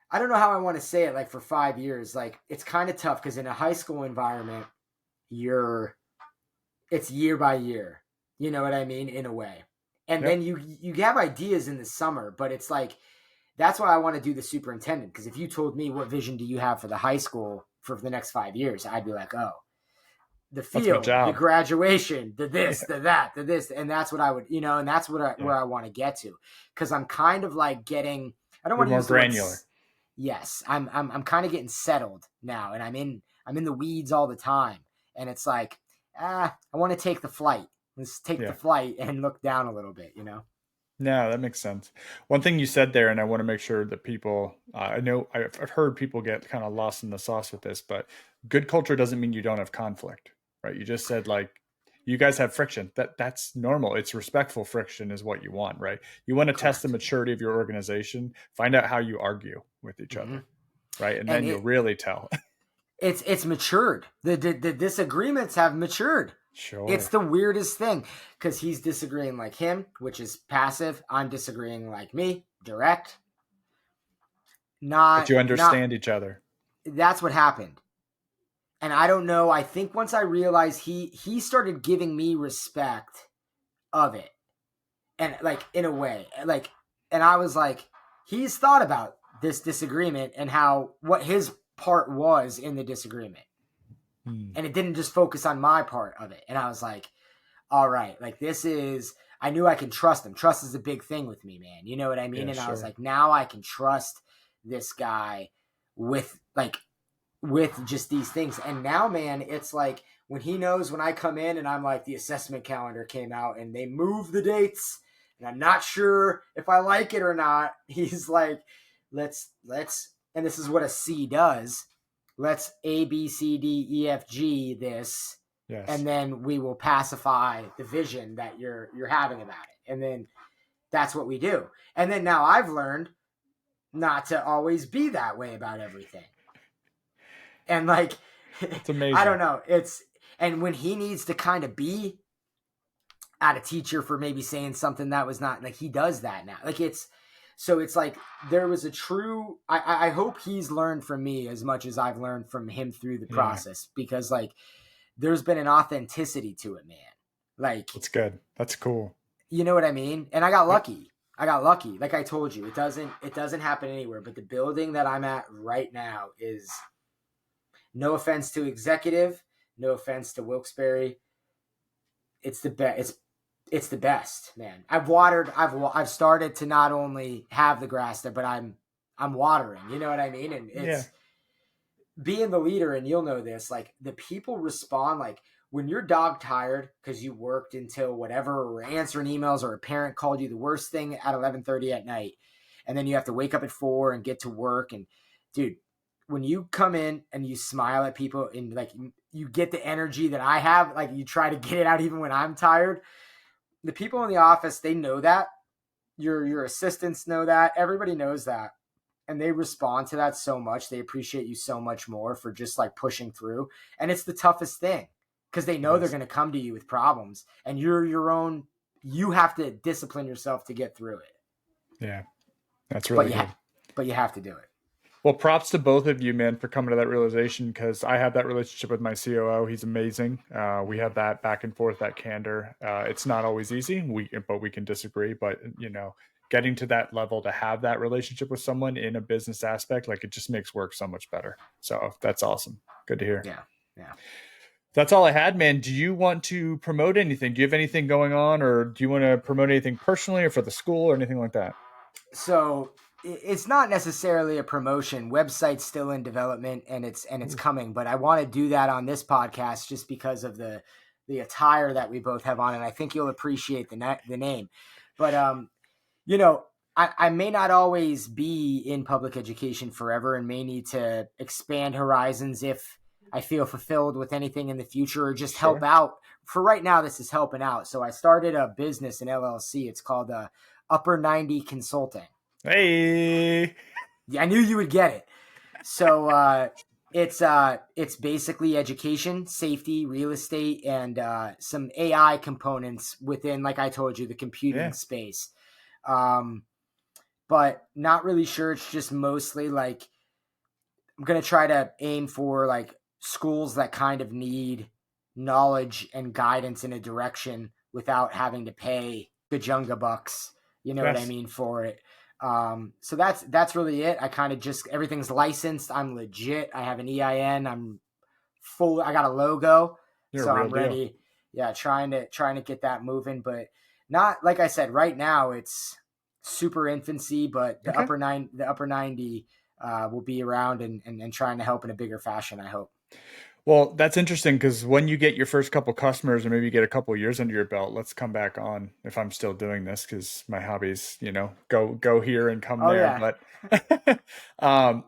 I don't know how I want to say it, like for 5 years, like it's kind of tough because in a high school environment, it's year by year, you know what I mean? In a way. And then you have ideas in the summer, but it's like, that's why I want to do the superintendent. Because if you told me what vision do you have for the high school for the next 5 years, I'd be like, oh, the field, the graduation, the this, the that, the this. And that's what I would, and that's what where I want to get to. Because I'm kind of like getting, I don't want to use more granular. Yes, I'm kind of getting settled now, and I'm in the weeds all the time, and it's like, I want to take the flight. Let's take the flight and look down a little bit, No, that makes sense. One thing you said there, and I want to make sure that people, I know I've heard people get kind of lost in the sauce with this, but good culture doesn't mean you don't have conflict, right? You just said like, you guys have friction. That's normal. It's respectful friction is what you want, right? You want to test the maturity of your organization, find out how you argue with each other, right? And then you'll really tell. It's matured. The disagreements have matured. Sure. It's the weirdest thing, because he's disagreeing like him, which is passive. I'm disagreeing like me, direct. But you understand each other. That's what happened. And I don't know, I think once I realized he started giving me respect of it. And like, in a way, like, and I was like, he's thought about this disagreement and what his part was in the disagreement. And it didn't just focus on my part of it. And I was like, all right, like I knew I can trust him. Trust is a big thing with me, man. You know what I mean? And I was like, now I can trust this guy with just these things. And now, man, it's like when he knows when I come in and I'm like, the assessment calendar came out and they moved the dates and I'm not sure if I like it or not. He's like, let's, and this is what a C does. Let's A, B, C, D, E, F, G this. Yes. And then we will pacify the vision that you're having about it. And then that's what we do. And then now I've learned not to always be that way about everything. And like, it's amazing. I don't know. And when he needs to kind of be at a teacher for maybe saying something that was not, like, he does that now. Like, it's So it's like there was a true. I hope he's learned from me as much as I've learned from him through the Yeah, process, because like there's been an authenticity to it, man. Like, that's good. That's cool. you know what I mean? And I got Yep. lucky. I got lucky. Like I told you, it doesn't happen anywhere. But the building that I'm at right now is, no offense to executive, no offense to Wilkes-Barre, it's the best. It's the best, man. I've started to not only have the grass there, but I'm watering. You know what I mean? And Yeah. it's being the leader, and you'll know this. Like the people respond, like when you're dog tired because you worked until whatever, or answering emails, or a parent called you the worst thing at 11:30 at night, and then you have to wake up at 4 and get to work. And dude, when you come in and you smile at people and like you get the energy that I have, like you try to get it out even when I'm tired. The people in the office, they know that. Your assistants know that. Everybody knows that. And they respond to that so much. They appreciate you so much more for just like pushing through. And it's the toughest thing because they know they're going to come to you with problems, and you have to discipline yourself to get through it. Yeah. That's really good. But you have to do it. Well, props to both of you, man, for coming to that realization, because I have that relationship with my COO. He's amazing. We have that back and forth, that candor. It's not always easy, but we can disagree. But, getting to that level to have that relationship with someone in a business aspect, like it just makes work so much better. So that's awesome. Good to hear. Yeah. Yeah. That's all I had, man. Do you want to promote anything? Do you have anything going on, or do you want to promote anything personally or for the school or anything like that? So it's not necessarily a promotion. Website's still in development, and it's coming, but I want to do that on this podcast just because of the attire that we both have on, and I think you'll appreciate the name. But I may not always be in public education forever, and may need to expand horizons if I feel fulfilled with anything in the future, or just help out. For right now, this is helping out. So I started a business, an LLC. It's called Upper 90 Consulting. Hey, Yeah, I knew you would get it. So it's basically education, safety, real estate, and some AI components within, like I told you, the computing space. But not really sure. It's just mostly like I'm gonna try to aim for like schools that kind of need knowledge and guidance in a direction without having to pay the Junga bucks. You know what I mean for it. So that's really it. I kind of just, everything's licensed. I'm legit. I have an EIN. I'm full. I got a logo. So I'm ready. Deal. Yeah. Trying to get that moving, but not, like I said, right now it's super infancy, but the upper 90 will be around and trying to help in a bigger fashion, I hope. Well, that's interesting, because when you get your first couple customers, or maybe you get a couple of years under your belt, let's come back on if I'm still doing this, because my hobbies, go here and come there. Yeah. But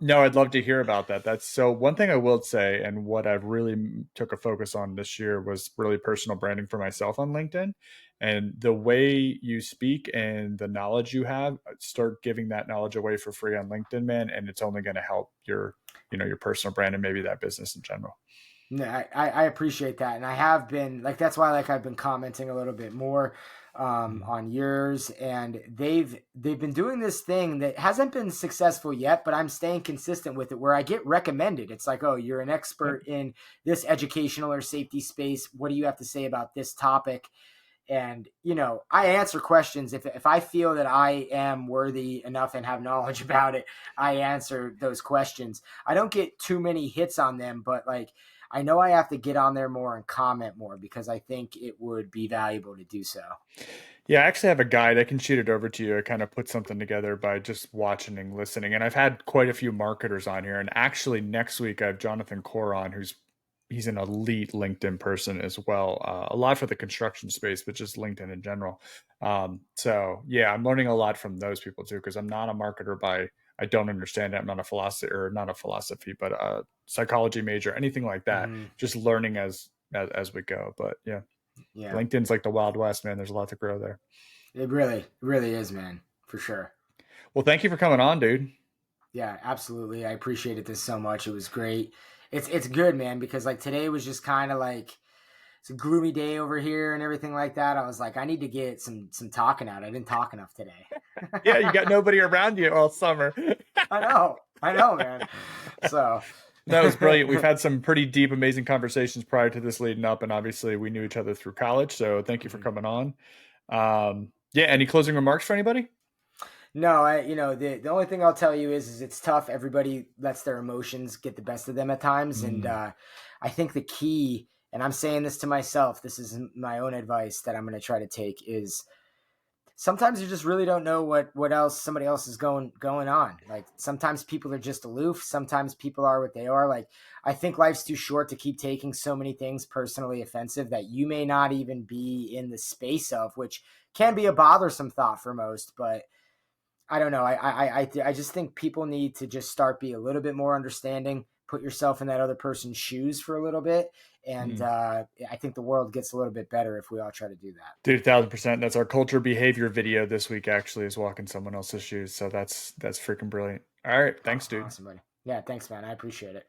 no, I'd love to hear about that. That's so one thing I will say, and what I've really took a focus on this year was really personal branding for myself on LinkedIn. And the way you speak and the knowledge you have, start giving that knowledge away for free on LinkedIn, man. And it's only going to help your personal brand and maybe that business in general. No, I appreciate that. And I have been like, that's why I've been commenting a little bit more on yours, and they've been doing this thing that hasn't been successful yet, but I'm staying consistent with it, where I get recommended. It's like, oh, you're an expert in this educational or safety space. What do you have to say about this topic? And, I answer questions. If I feel that I am worthy enough and have knowledge about it, I answer those questions. I don't get too many hits on them, but like, I know I have to get on there more and comment more, because I think it would be valuable to do so. Yeah, I actually have a guide. I can shoot it over to you. I kind of put something together by just watching and listening. And I've had quite a few marketers on here. And actually next week I have Jonathan Core on, he's an elite LinkedIn person as well. A lot for the construction space, but just LinkedIn in general. So yeah, I'm learning a lot from those people too, because I'm not a marketer I don't understand it. I'm not a philosophy, but a psychology major, anything like that. Mm-hmm. Just learning as we go. But yeah, LinkedIn's like the Wild West, man. There's a lot to grow there. It really is, man, for sure. Well, thank you for coming on, dude. Yeah, absolutely. I appreciated this so much. It was great. It's good, man, because like today was just kind of like, it's a gloomy day over here and everything like that. I was like, I need to get some talking out. I didn't talk enough today. Yeah, you got nobody around you all summer. I know, man. So that was brilliant. We've had some pretty deep, amazing conversations prior to this leading up, and obviously we knew each other through college. So thank you for coming on. Yeah, any closing remarks for anybody? No, the only thing I'll tell you is it's tough. Everybody lets their emotions get the best of them at times, and I think the key, and I'm saying this to myself, this is my own advice that I'm going to try to take, is sometimes you just really don't know what else somebody else is going on. Like sometimes people are just aloof. Sometimes people are what they are. Like I think life's too short to keep taking so many things personally offensive that you may not even be in the space of, which can be a bothersome thought for most, but I don't know. I just think people need to just start be a little bit more understanding, put yourself in that other person's shoes for a little bit. And I think the world gets a little bit better if we all try to do that. Dude, 1,000%. That's our culture behavior video this week, actually, is walking someone else's shoes. So that's freaking brilliant. All right. Thanks, dude. Awesome, buddy. Yeah, thanks, man. I appreciate it.